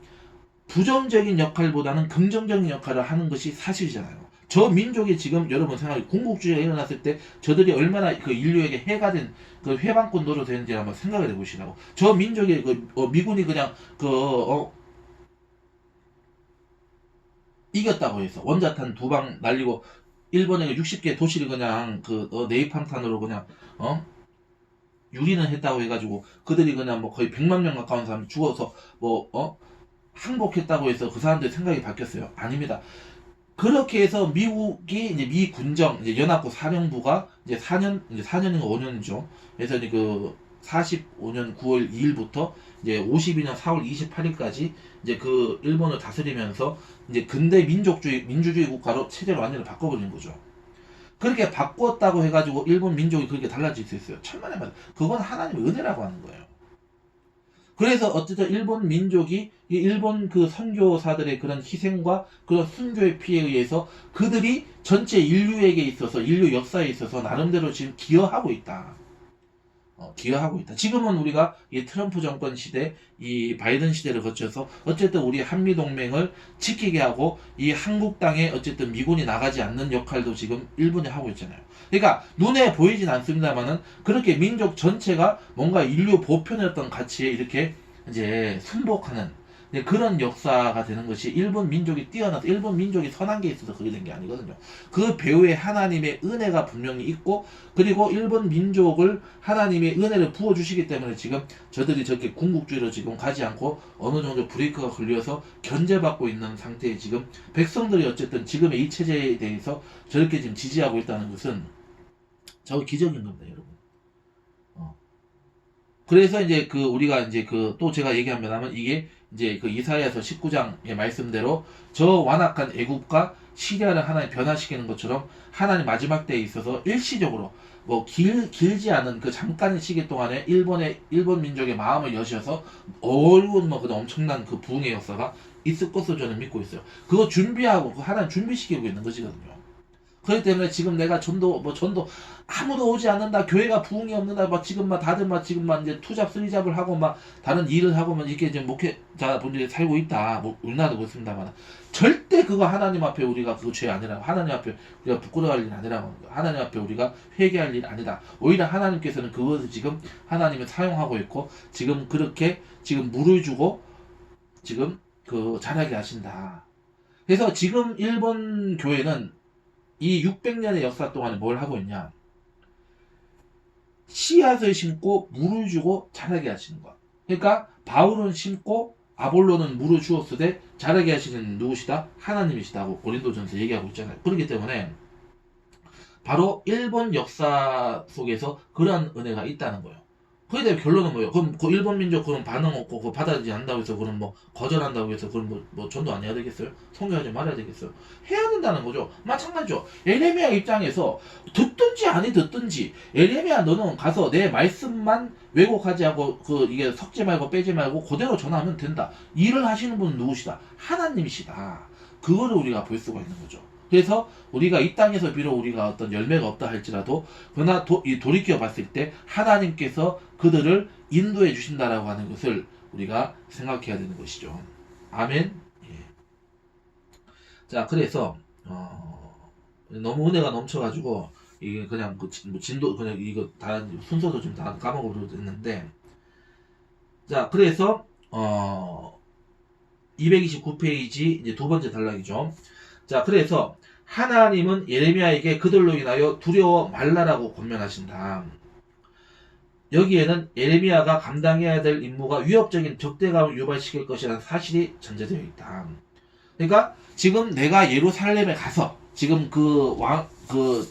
부정적인 역할보다는 긍정적인 역할을 하는 것이 사실이잖아요. 저 민족이 지금 여러분 생각해 군국주의가 일어났을 때 저들이 얼마나 그 인류에게 해가 된 그 회방꾼 노릇했는지 한번 생각을 해보시라고. 저 민족의 미군이 그냥 이겼다고 해서 원자탄 2방 날리고 일본에게 60개 도시를 그냥 네이팜탄으로 그냥 유리는 했다고 해가지고 그들이 그냥 뭐 거의 100만 명 가까운 사람이 죽어서 항복했다고 해서 그 사람들 생각이 바뀌었어요. 아닙니다. 그렇게 해서 미국이 이제 미 군정 이제 연합국 사령부가 이제 4년인가 5년이죠. 그래서 이제 그 45년 9월 2일부터 이제 52년 4월 28일까지 이제 그 일본을 다스리면서 이제 근대 민주주의 국가로 체제를 완전히 바꿔버리는 거죠. 그렇게 바꿨다고 해가지고 일본 민족이 그렇게 달라질 수 있어요. 천만의 말. 그건 하나님의 은혜라고 하는 거예요. 그래서 어쨌든 일본 민족이 일본 그 선교사들의 그런 희생과 그런 순교의 피해에 의해서 그들이 전체 인류에게 있어서 인류 역사에 있어서 나름대로 지금 기여하고 있다. 기여하고 있다. 지금은 우리가 이 트럼프 정권 시대, 이 바이든 시대를 거쳐서 어쨌든 우리 한미 동맹을 지키게 하고 이 한국 땅에 어쨌든 미군이 나가지 않는 역할도 지금 일본이 하고 있잖아요. 그러니까 눈에 보이진 않습니다만은 그렇게 민족 전체가 뭔가 인류 보편의 어떤 가치에 이렇게 이제 순복하는 그런 역사가 되는 것이 일본 민족이 뛰어나서 일본 민족이 선한 게 있어서 그게 된 게 아니거든요. 그 배후에 하나님의 은혜가 분명히 있고 그리고 일본 민족을 하나님의 은혜를 부어주시기 때문에 지금 저들이 저렇게 군국주의로 지금 가지 않고 어느 정도 브레이크가 걸려서 견제받고 있는 상태에 지금 백성들이 어쨌든 지금의 이 체제에 대해서 저렇게 지금 지지하고 있다는 것은 저거 기적인 겁니다, 여러분. 그래서 이제 우리가 이제 또 제가 얘기하면 이게 이제 이사야서 19장의 말씀대로 저 완악한 애굽과 시리아를 하나님 변화시키는 것처럼 하나님 마지막 때에 있어서 일시적으로 길지 않은 그 잠깐의 시기 동안에 일본 민족의 마음을 여셔서 어려운 그 엄청난 그 부흥의 역사가 있을 것으로 저는 믿고 있어요. 그거 준비하고 하나님 준비시키고 있는 것이거든요. 그렇기 때문에 지금 내가 전도 아무도 오지 않는다, 교회가 부흥이 없는다, 다들 이제 투잡 쓰리잡을 하고 다른 일을 하고 이렇게 이제 목회자분들이 살고 있다. 우리나라도 그렇습니다만 절대 그거 하나님 앞에 우리가 그거 죄 아니라고, 하나님 앞에 우리가 부끄러워할 일 아니라고, 하나님 앞에 우리가 회개할 일 아니다. 오히려 하나님께서는 그것을 지금 하나님을 사용하고 있고 지금 그렇게 지금 물을 주고 지금 자라게 하신다. 그래서 지금 일본 교회는 이 600년의 역사 동안에 뭘 하고 있냐? 씨앗을 심고 물을 주고 자라게 하시는 것. 그러니까 바울은 심고 아볼로는 물을 주었으되 자라게 하시는 누구시다? 하나님이시다고 고린도전서 얘기하고 있잖아요. 그렇기 때문에 바로 일본 역사 속에서 그러한 은혜가 있다는 거예요. 그에 대해 결론은 뭐예요? 그럼 일본 민족 그런 반응 없고 그거 받아들이지 않는다고 해서 그럼 거절한다고 해서 그럼 전도 안 해야 되겠어요? 선교하지 말아야 되겠어요? 해야 된다는 거죠. 마찬가지죠. 에레미야 입장에서 듣든지 아니 듣든지 에레미야 너는 가서 내 말씀만 왜곡하지 하고 이게 섞지 말고 빼지 말고 그대로 전하면 된다. 일을 하시는 분은 누구시다? 하나님이시다. 그거를 우리가 볼 수가 있는 거죠. 그래서 우리가 이 땅에서 비록 우리가 어떤 열매가 없다 할지라도 그러나 돌이켜 봤을 때 하나님께서 그들을 인도해 주신다라고 하는 것을 우리가 생각해야 되는 것이죠. 아멘. 예. 자, 그래서 너무 은혜가 넘쳐가지고 이게 그냥 진도 그냥 이거 다 순서도 좀 다 까먹어버렸는데, 자, 그래서 229페이지 이제 두 번째 단락이죠. 자, 그래서 하나님은 예레미야에게 그들로 인하여 두려워 말라라고 권면하신다. 여기에는 예레미야가 감당해야 될 임무가 위협적인 적대감을 유발시킬 것이라는 사실이 전제되어 있다. 그러니까 지금 내가 예루살렘에 가서 지금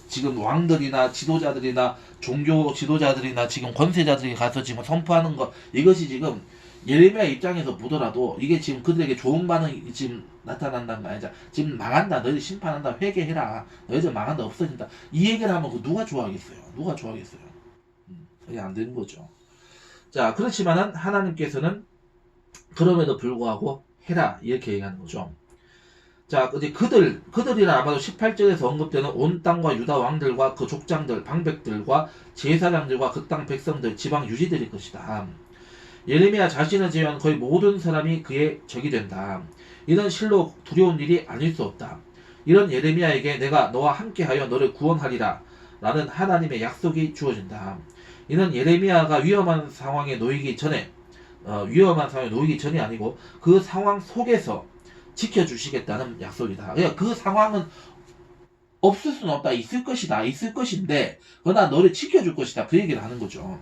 지금 왕들이나 지도자들이나 종교 지도자들이나 지금 권세자들이 가서 지금 선포하는 것, 이것이 지금 예레미야 입장에서 보더라도 이게 지금 그들에게 좋은 반응이 지금 나타난다는 거 아니죠. 지금 망한다. 너희들 심판한다. 회개해라. 너희들 망한다. 없어진다. 이 얘기를 하면 그 누가 좋아하겠어요? 누가 좋아하겠어요? 그게 안 되는 거죠. 자, 그렇지만은 하나님께서는 그럼에도 불구하고 해라. 이렇게 얘기하는 거죠. 자, 이제 그들이라 아마도 18절에서 언급되는 온 땅과 유다 왕들과 그 족장들, 방백들과 제사장들과 그 땅 백성들, 지방 유지들일 것이다. 예레미야 자신을 제외한 거의 모든 사람이 그의 적이 된다. 이런 실로 두려운 일이 아닐 수 없다. 이런 예레미야에게 내가 너와 함께하여 너를 구원하리라 라는 하나님의 약속이 주어진다. 이는 예레미야가 위험한 상황에 놓이기 전에 아니고 그 상황 속에서 지켜주시겠다는 약속이다. 그러니까 그 상황은 없을 수는 없다. 있을 것이다. 있을 것인데 그러나 너를 지켜줄 것이다. 그 얘기를 하는 거죠.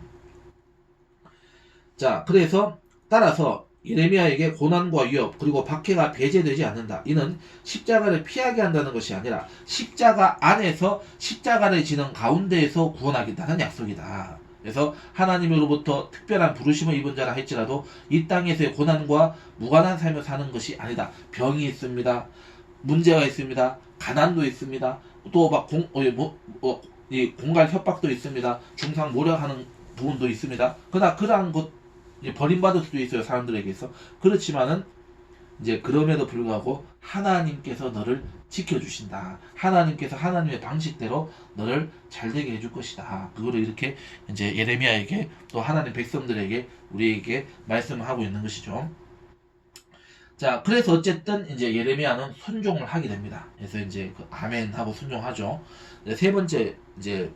자, 그래서 따라서 예레미야에게 고난과 위협 그리고 박해가 배제되지 않는다. 이는 십자가를 피하게 한다는 것이 아니라 십자가 안에서 십자가를 지는 가운데에서 구원하겠다는 약속이다. 그래서 하나님으로부터 특별한 부르심을 입은 자라 할지라도 이 땅에서의 고난과 무관한 삶을 사는 것이 아니다. 병이 있습니다. 문제가 있습니다. 가난도 있습니다. 또 막 공갈 협박도 있습니다. 중상 모략하는 부분도 있습니다. 그러나 그러한 것 버림받을 수도 있어요. 사람들에게서. 그렇지만은 이제 그럼에도 불구하고 하나님께서 너를 지켜주신다. 하나님께서 하나님의 방식대로 너를 잘되게 해줄 것이다. 그거를 이렇게 이제 예레미야에게 또 하나님 백성들에게 우리에게 말씀을 하고 있는 것이죠. 자, 그래서 어쨌든 이제 예레미야는 순종을 하게 됩니다. 그래서 이제 그 아멘 하고 순종하죠. 세 번째 이제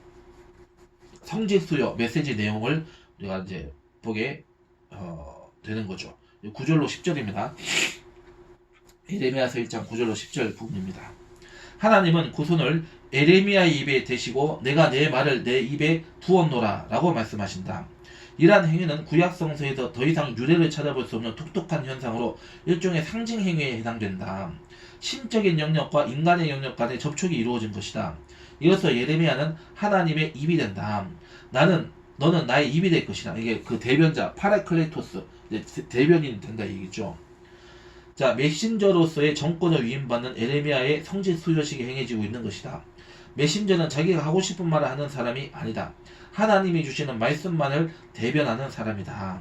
성지 수요 메시지 내용을 우리가 이제 보게 되는 거죠. 9절로 10절입니다. 예레미야서 1장 9절로 10절 부분입니다. 하나님은 그 손을 예레미야의 입에 대시고 내가 내 말을 내 입에 두었노라 라고 말씀하신다. 이러한 행위는 구약성서에서 더 이상 유래를 찾아볼 수 없는 독특한 현상으로 일종의 상징 행위에 해당된다. 신적인 영역과 인간의 영역 간의 접촉이 이루어진 것이다. 이로써 예레미야는 하나님의 입이 된다. 너는 나의 입이 될 것이다. 이게 그 대변자 파라클레토스 대변인이 된다 얘기죠. 자, 메신저로서의 정권을 위임받는 예레미야의 성지 수요식이 행해지고 있는 것이다. 메신저는 자기가 하고 싶은 말을 하는 사람이 아니다. 하나님이 주시는 말씀만을 대변하는 사람이다.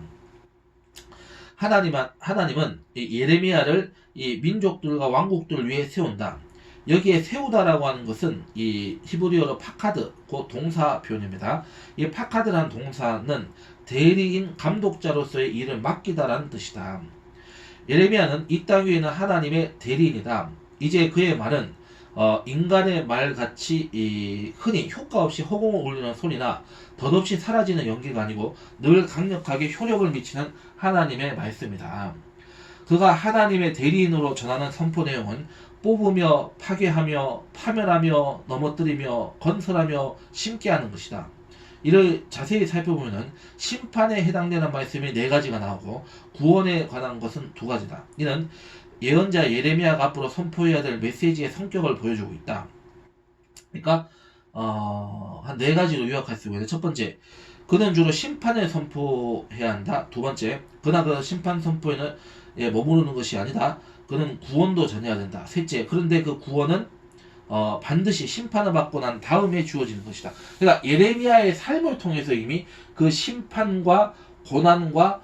하나님은 이 예레미야를 이 민족들과 왕국들을 위해 세운다. 여기에 세우다라고 하는 것은 이 히브리어로 파카드, 그 동사 표현입니다. 이 파카드라는 동사는 대리인 감독자로서의 일을 맡기다라는 뜻이다. 예레미야는 이 땅 위에는 하나님의 대리인이다. 이제 그의 말은 인간의 말같이 흔히 효과 없이 허공을 울리는 소리나 덧없이 사라지는 연기가 아니고 늘 강력하게 효력을 미치는 하나님의 말씀이다. 그가 하나님의 대리인으로 전하는 선포 내용은 뽑으며 파괴하며 파멸하며 넘어뜨리며 건설하며 심게 하는 것이다. 이를 자세히 살펴보면 심판에 해당되는 말씀이 4가지가 나오고 구원에 관한 것은 2가지다. 이는 예언자 예레미야가 앞으로 선포해야 될 메시지의 성격을 보여주고 있다. 그러니까 한 4가지로 요약할 수 있는데, 첫 번째, 그는 주로 심판을 선포해야 한다. 2번째, 그러나 그 심판 선포에는 머무르는 것이 아니다. 그는 구원도 전해야 된다. 셋째, 그런데 그 구원은 반드시 심판을 받고 난 다음에 주어지는 것이다. 그러니까 예레미야의 삶을 통해서 이미 그 심판과 고난과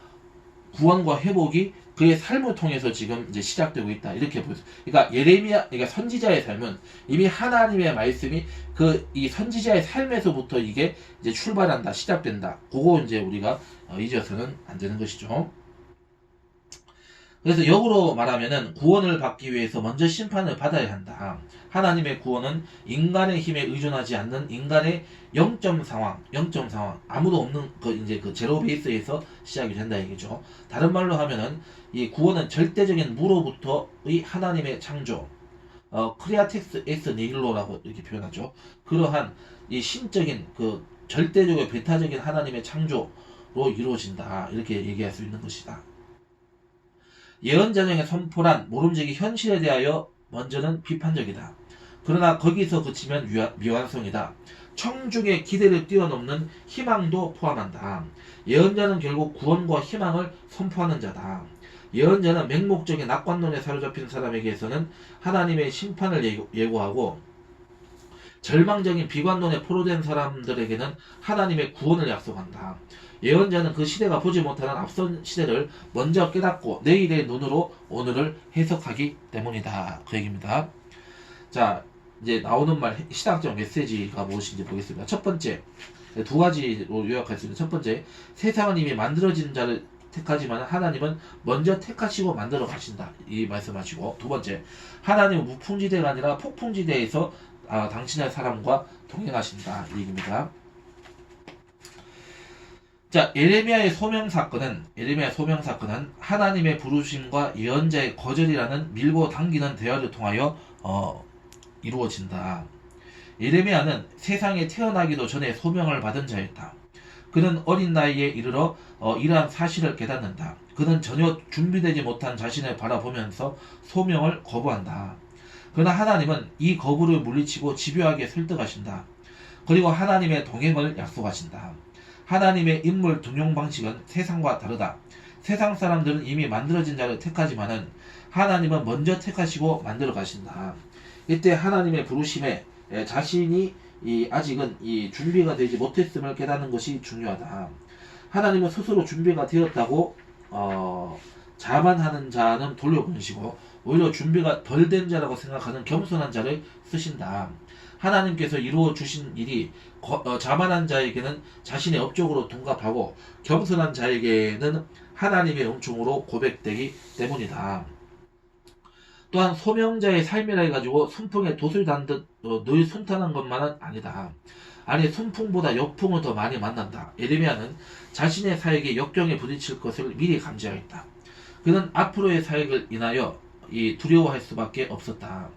구원과 회복이 그의 삶을 통해서 지금 이제 시작되고 있다. 이렇게 보여요. 그러니까 그러니까 선지자의 삶은 이미 하나님의 말씀이 이 선지자의 삶에서부터 이게 이제 출발한다, 시작된다. 그거 이제 우리가 잊어서는 안 되는 것이죠. 그래서 역으로 말하면은 구원을 받기 위해서 먼저 심판을 받아야 한다. 하나님의 구원은 인간의 힘에 의존하지 않는 인간의 영점 상황, 아무도 없는 그 제로 베이스에서 시작이 된다 얘기죠. 다른 말로 하면은 이 구원은 절대적인 무로부터의 하나님의 창조, 크리아텍스 에스 니힐로라고 이렇게 표현하죠. 그러한 이 신적인 그 절대적이고 배타적인 하나님의 창조로 이루어진다. 이렇게 얘기할 수 있는 것이다. 예언자정의 선포란 모름지기 현실에 대하여 먼저는 비판적이다. 그러나 거기서 그치면 미완성이다. 청중의 기대를 뛰어넘는 희망도 포함한다. 예언자는 결국 구원과 희망을 선포하는 자다. 예언자는 맹목적인 낙관론에 사로잡힌 사람에게서는 하나님의 심판을 예고하고 절망적인 비관론에 포로된 사람들에게는 하나님의 구원을 약속한다. 예언자는 그 시대가 보지 못하는 앞선 시대를 먼저 깨닫고 내일의 눈으로 오늘을 해석하기 때문이다. 그 얘기입니다. 자, 이제 나오는 말 시각적 메시지가 무엇인지 보겠습니다. 첫 번째, 두 가지로 요약할 수 있는 첫 번째, 세상은 이미 만들어진 자를 택하지만 하나님은 먼저 택하시고 만들어 가신다. 이 말씀하시고, 두 번째, 하나님은 무풍지대가 아니라 폭풍지대에서 당신의 사람과 동행하신다. 이 얘기입니다. 자, 예레미야의 소명 사건은 하나님의 부르심과 예언자의 거절이라는 밀고 당기는 대화를 통하여 이루어진다. 예레미야는 세상에 태어나기도 전에 소명을 받은 자였다. 그는 어린 나이에 이르러 이러한 사실을 깨닫는다. 그는 전혀 준비되지 못한 자신을 바라보면서 소명을 거부한다. 그러나 하나님은 이 거부를 물리치고 집요하게 설득하신다. 그리고 하나님의 동행을 약속하신다. 하나님의 인물 등용 방식은 세상과 다르다. 세상 사람들은 이미 만들어진 자를 택하지만은 하나님은 먼저 택하시고 만들어 가신다. 이때 하나님의 부르심에 자신이 아직은 준비가 되지 못했음을 깨닫는 것이 중요하다. 하나님은 스스로 준비가 되었다고 자만하는 자는 돌려보내시고 오히려 준비가 덜 된 자라고 생각하는 겸손한 자를 쓰신다. 하나님께서 이루어 주신 일이 자만한 자에게는 자신의 업적으로 둔갑하고 겸손한 자에게는 하나님의 은총으로 고백되기 때문이다. 또한 소명자의 삶이라 해가지고 순풍에 돛을 단 듯 늘 순탄한 것만은 아니다. 아니, 순풍보다 역풍을 더 많이 만난다. 예레미야는 자신의 사역에 역경에 부딪힐 것을 미리 감지하였다. 그는 앞으로의 사역을 인하여 두려워할 수밖에 없었다.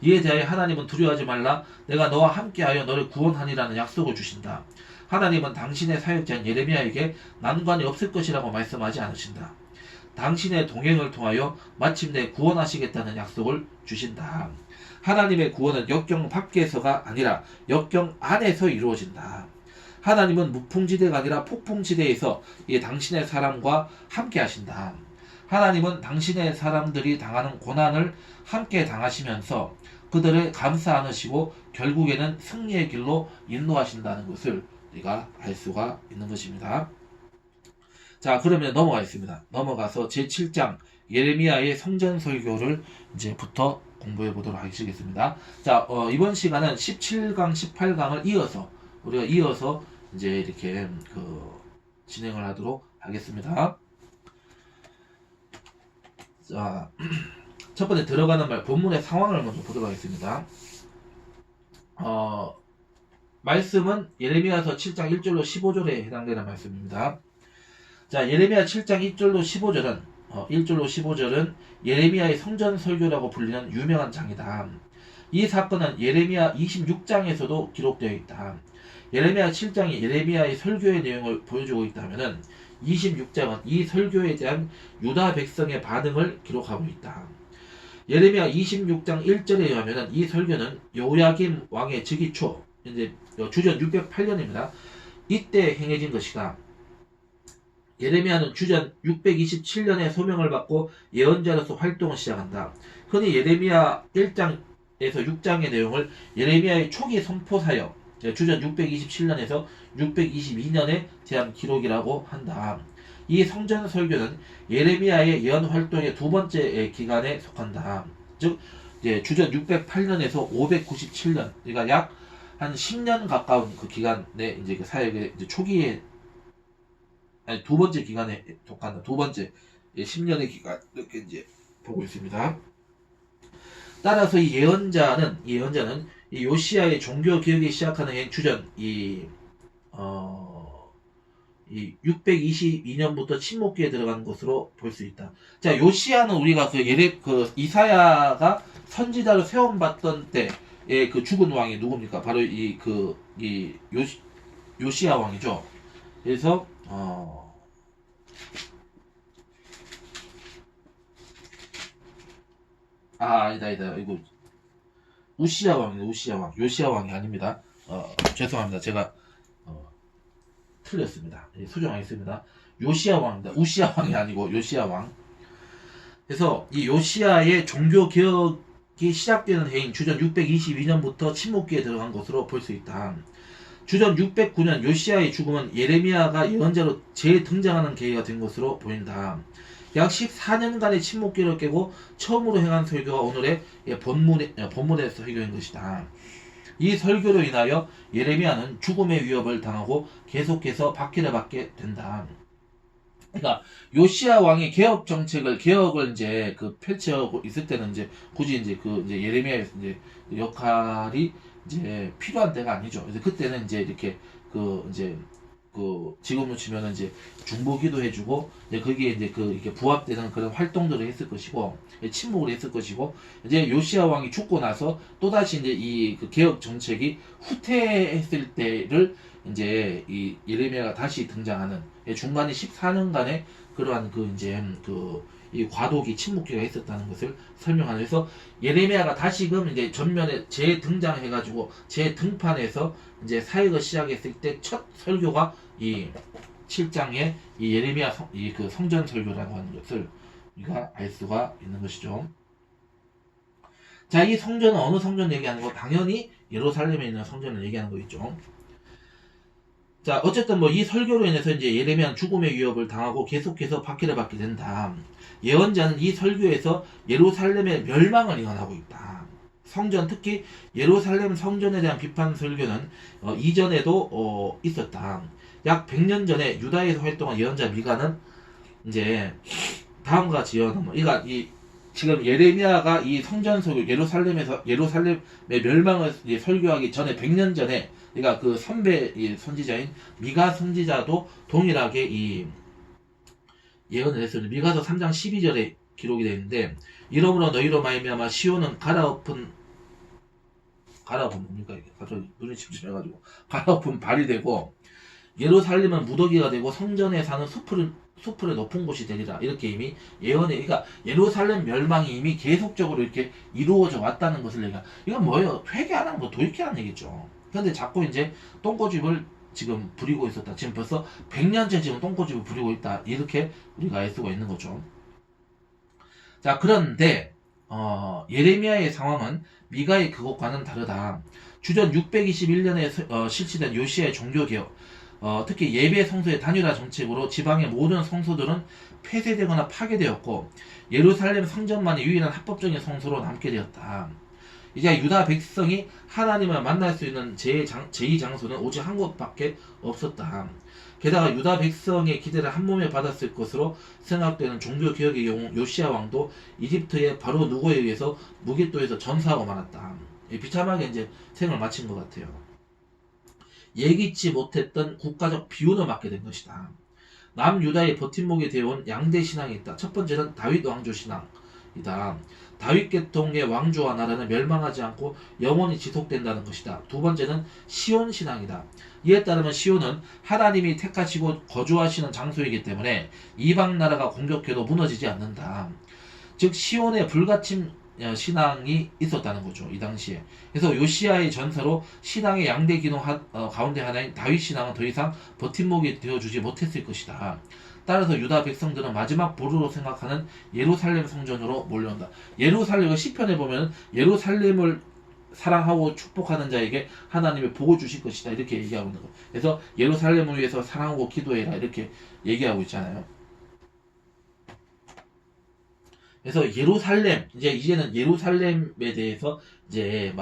이에 대하여 하나님은 두려워하지 말라, 내가 너와 함께하여 너를 구원하니라는 약속을 주신다. 하나님은 당신의 사역자인 예레미야에게 난관이 없을 것이라고 말씀하지 않으신다. 당신의 동행을 통하여 마침내 구원하시겠다는 약속을 주신다. 하나님의 구원은 역경 밖에서가 아니라 역경 안에서 이루어진다. 하나님은 무풍지대가 아니라 폭풍지대에서 당신의 사람과 함께 하신다. 하나님은 당신의 사람들이 당하는 고난을 함께 당하시면서 그들을 감싸 안으시고 결국에는 승리의 길로 인도하신다는 것을 우리가 알 수가 있는 것입니다. 자, 그러면 넘어가겠습니다. 넘어가서 제7장 예레미야의 성전설교를 이제부터 공부해 보도록 하겠습니다. 자, 이번 시간은 17강, 18강을 우리가 이어서 이제 이렇게 진행을 하도록 하겠습니다. 자, 첫 번째 들어가는 말, 본문의 상황을 먼저 보도록 하겠습니다. 말씀은 예레미야서 7장 1절로 15절에 해당되는 말씀입니다. 자, 예레미야 7장 1절로 15절은 예레미야의 성전 설교라고 불리는 유명한 장이다. 이 사건은 예레미야 26장에서도 기록되어 있다. 예레미야 7장이 예레미야의 설교의 내용을 보여주고 있다면 26장은 이 설교에 대한 유다 백성의 반응을 기록하고 있다. 예레미야 26장 1절에 의하면 이 설교는 여호야김 왕의 즉위 초, 이제 주전 608년입니다. 이때 행해진 것이다. 예레미야는 주전 627년에 소명을 받고 예언자로서 활동을 시작한다. 흔히 예레미야 1장에서 6장의 내용을 예레미야의 초기 선포 사역, 주전 627년에서 622년에 대한 기록이라고 한다. 이 성전 설교는 예레미야의 예언 활동의 두 번째 기간에 속한다. 즉, 주전 608년에서 597년, 그러니까 약 한 10년 가까운 그 기간에 이제 그 사역의 초기에 두 번째 기간에 속한다. 두 번째 10년의 기간 이렇게 이제 보고 있습니다. 따라서 이 예언자는 이 요시야의 종교 개혁이 시작하는 해 주전 622년부터 침묵기에 들어간 것으로 볼 수 있다. 자, 요시야는 우리가 이사야가 선지자로 세움받던 때의 그 죽은 왕이 누굽니까? 바로 요시야 왕이죠. 그래서 아니다. 이거 우시야 왕이에요. 우시야 왕. 요시야 왕이 아닙니다. 죄송합니다. 제가 틀렸습니다. 수정하겠습니다. 요시야 왕입니다. 우시야 왕이 아니고 요시야 왕. 그래서 이 요시야의 종교 개혁이 시작되는 해인 주전 622년부터 침묵기에 들어간 것으로 볼 수 있다. 주전 609년 요시야의 죽음은 예레미야가 예언자로 재등장하는 계기가 된 것으로 보인다. 약 14년간의 침묵기를 깨고 처음으로 행한 설교가 오늘의 본문에서 설교인 것이다. 이 설교로 인하여 예레미야는 죽음의 위협을 당하고 계속해서 박해를 받게 된다. 그러니까 요시야 왕이 개혁을 이제 펼치고 있을 때는 이제 굳이 이제 예레미야의 이제 역할이 이제 필요한 때가 아니죠. 그래서 그때는 이제 이렇게 지금으로 치면은 이제 중보기도 해주고 이제 거기에 이제 이렇게 부합되는 그런 활동들을 했을 것이고 침묵을 했을 것이고 이제 요시야 왕이 죽고 나서 또 다시 이제 이 개혁 정책이 후퇴했을 때를 이제 이 예레미야가 다시 등장하는 중간에 14년간의 그러한 이 과도기 침묵기가 있었다는 것을 설명하는. 그래서 예레미야가 다시금 이제 전면에 재등장해가지고 재등판해서 이제 사역을 시작했을 때 첫 설교가 이 7장의 이 예레미야 성전 설교라고 하는 것을 우리가 알 수가 있는 것이죠. 자, 이 성전은 어느 성전 얘기하는 거? 당연히 예루살렘에 있는 성전을 얘기하는 거겠죠. 자, 어쨌든 이 설교로 인해서 이제 예레미야는 죽음의 위협을 당하고 계속해서 박해를 받게 된다. 예언자는 이 설교에서 예루살렘의 멸망을 예언하고 있다. 성전, 특히 예루살렘 성전에 대한 비판 설교는 이전에도 있었다. 약 100년 전에 유다에서 활동한 예언자 미가는 이제 다음과 같이 예언합니다. 그러니까 지금 예레미야가 이 성전 설교 예루살렘의 멸망을 설교하기 전에 100년 전에 그러니까 그 선배 선지자인 미가 선지자도 동일하게 이 예언을 했어요. 미가서 3장 12절에 기록이 되어 있는데 이러므로 너희로 말미암아 시온은 갈아엎은 뭡니까 이게 갑자기 눈이 침침해가지고 갈아엎은 발이 되고 예루살렘은 무더기가 되고 성전에 사는 수풀의 높은 곳이 되리라. 이렇게 이미 그러니까 예루살렘 멸망이 이미 계속적으로 이렇게 이루어져 왔다는 것을 이건 뭐예요? 회개 안 하는 거 도입하는 얘기죠. 근데 자꾸 이제 똥꼬집을 지금 부리고 있었다. 지금 벌써 100년째 지금 똥꼬집을 부리고 있다. 이렇게 우리가 알 수가 있는 거죠. 자, 그런데 예레미야의 상황은 미가의 그것과는 다르다. 주전 621년에 실시된 요시야의 종교개혁, 특히 예배 성소의 단일화 정책으로 지방의 모든 성소들은 폐쇄되거나 파괴되었고 예루살렘 성전만이 유일한 합법적인 성소로 남게 되었다. 이제 유다 백성이 하나님을 만날 수 있는 제2장소는 오직 한 곳밖에 없었다. 게다가 유다 백성의 기대를 한몸에 받았을 것으로 생각되는 종교개혁의 영웅 요시야 왕도 이집트의 바로 누구에 의해서 무기또에서 전사하고 말았다. 비참하게 이제 생을 마친 것 같아요. 예기치 못했던 국가적 비운을 맞게 된 것이다. 남유다의 버팀목이 되어온 양대 신앙이 있다. 첫 번째는 다윗 왕조 신앙이다. 다윗 계통의 왕조와 나라는 멸망하지 않고 영원히 지속된다는 것이다. 두 번째는 시온 신앙이다. 이에 따르면 시온은 하나님이 택하시고 거주하시는 장소이기 때문에 이방 나라가 공격해도 무너지지 않는다. 즉 시온의 불가침 신앙이 있었다는 거죠. 이 당시에. 그래서 요시야의 전사로 신앙의 양대 기둥 가운데 하나인 다윗 신앙은 더 이상 버팀목이 되어주지 못했을 것이다. 따라서 유다 백성들은 마지막 보루로 생각하는 예루살렘 성전으로 몰려온다. 예루살렘을 시편에 보면 예루살렘을 사랑하고 축복하는 자에게 하나님이 복을 주실 것이다. 이렇게 얘기하고 있는 거예요. 그래서 예루살렘을 위해서 사랑하고 기도해라. 이렇게 얘기하고 있잖아요. 그래서 이제는 예루살렘에 대해서 이제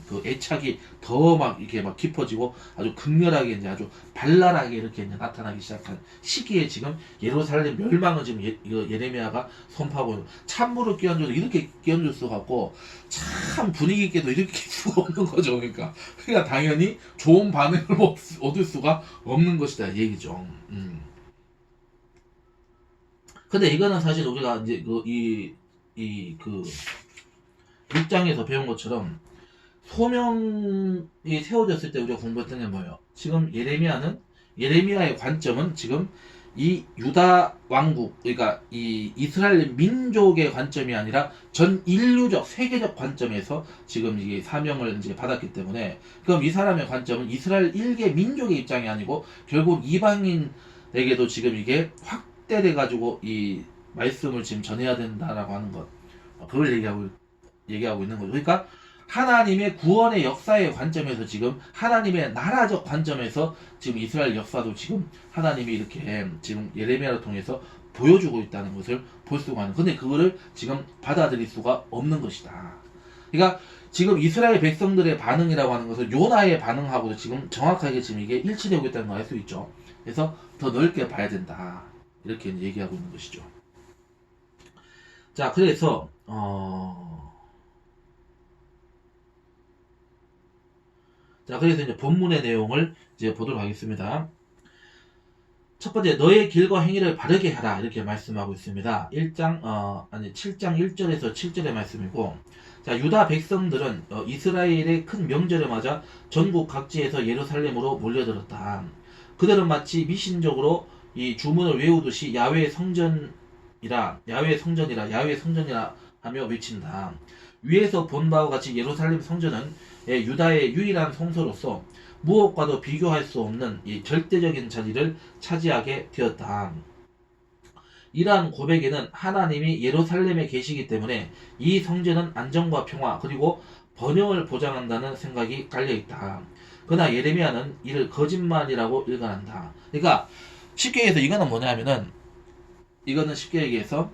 그 애착이 더 이렇게 깊어지고 아주 극렬하게 이제 아주 발랄하게 이렇게 이제 나타나기 시작한 시기에 지금 예루살렘 멸망을 지금 예레미야가 선포하고 찬물을 끼얹어도 이렇게 끼얹을 수가 없고 참 분위기 있게도 이렇게 수가 없는 거죠. 그러니까 당연히 좋은 반응을 얻을 수가 없는 것이다 얘기죠. 근데 이거는 사실 우리가 이제 6장에서 배운 것처럼 소명이 세워졌을 때 우리가 공부했던 게 뭐예요? 지금 예레미야의 관점은 지금 이 유다 왕국, 그러니까 이 이스라엘 민족의 관점이 아니라 전 인류적 세계적 관점에서 지금 이게 사명을 이제 받았기 때문에, 그럼 이 사람의 관점은 이스라엘 일개 민족의 입장이 아니고 결국 이방인에게도 지금 이게 확대돼 가지고 이 말씀을 지금 전해야 된다라고 하는 것, 그걸 얘기하고 있는 거죠. 그러니까 하나님의 구원의 역사의 관점에서, 지금 하나님의 나라적 관점에서 지금 이스라엘 역사도 지금 하나님이 이렇게 지금 예레미야를 통해서 보여주고 있다는 것을 볼 수가 있는. 근데 그거를 지금 받아들일 수가 없는 것이다. 그러니까 지금 이스라엘 백성들의 반응이라고 하는 것은 요나의 반응하고도 지금 정확하게 지금 이게 일치되고 있다는 걸 알 수 있죠. 그래서 더 넓게 봐야 된다, 이렇게 얘기하고 있는 것이죠. 자, 그래서 그래서 이제 본문의 내용을 이제 보도록 하겠습니다. 첫 번째, 너의 길과 행위를 바르게 하라, 이렇게 말씀하고 있습니다. 7장 1절에서 7절의 말씀이고, 자, 유다 백성들은 이스라엘의 큰 명절을 맞아 전국 각지에서 예루살렘으로 몰려들었다. 그들은 마치 미신적으로 이 주문을 외우듯이 야훼의 성전이라 하며 외친다. 위에서 본 바와 같이 예루살렘 성전은 유다의 유일한 성소로서 무엇과도 비교할 수 없는 이 절대적인 자리를 차지하게 되었다. 이러한 고백에는 하나님이 예루살렘에 계시기 때문에 이 성전은 안정과 평화 그리고 번영을 보장한다는 생각이 깔려있다. 그러나 예레미야는 이를 거짓말이라고 일관한다. 그러니까 쉽게 얘기해서 이거는 뭐냐면은, 이거는 쉽게 얘기해서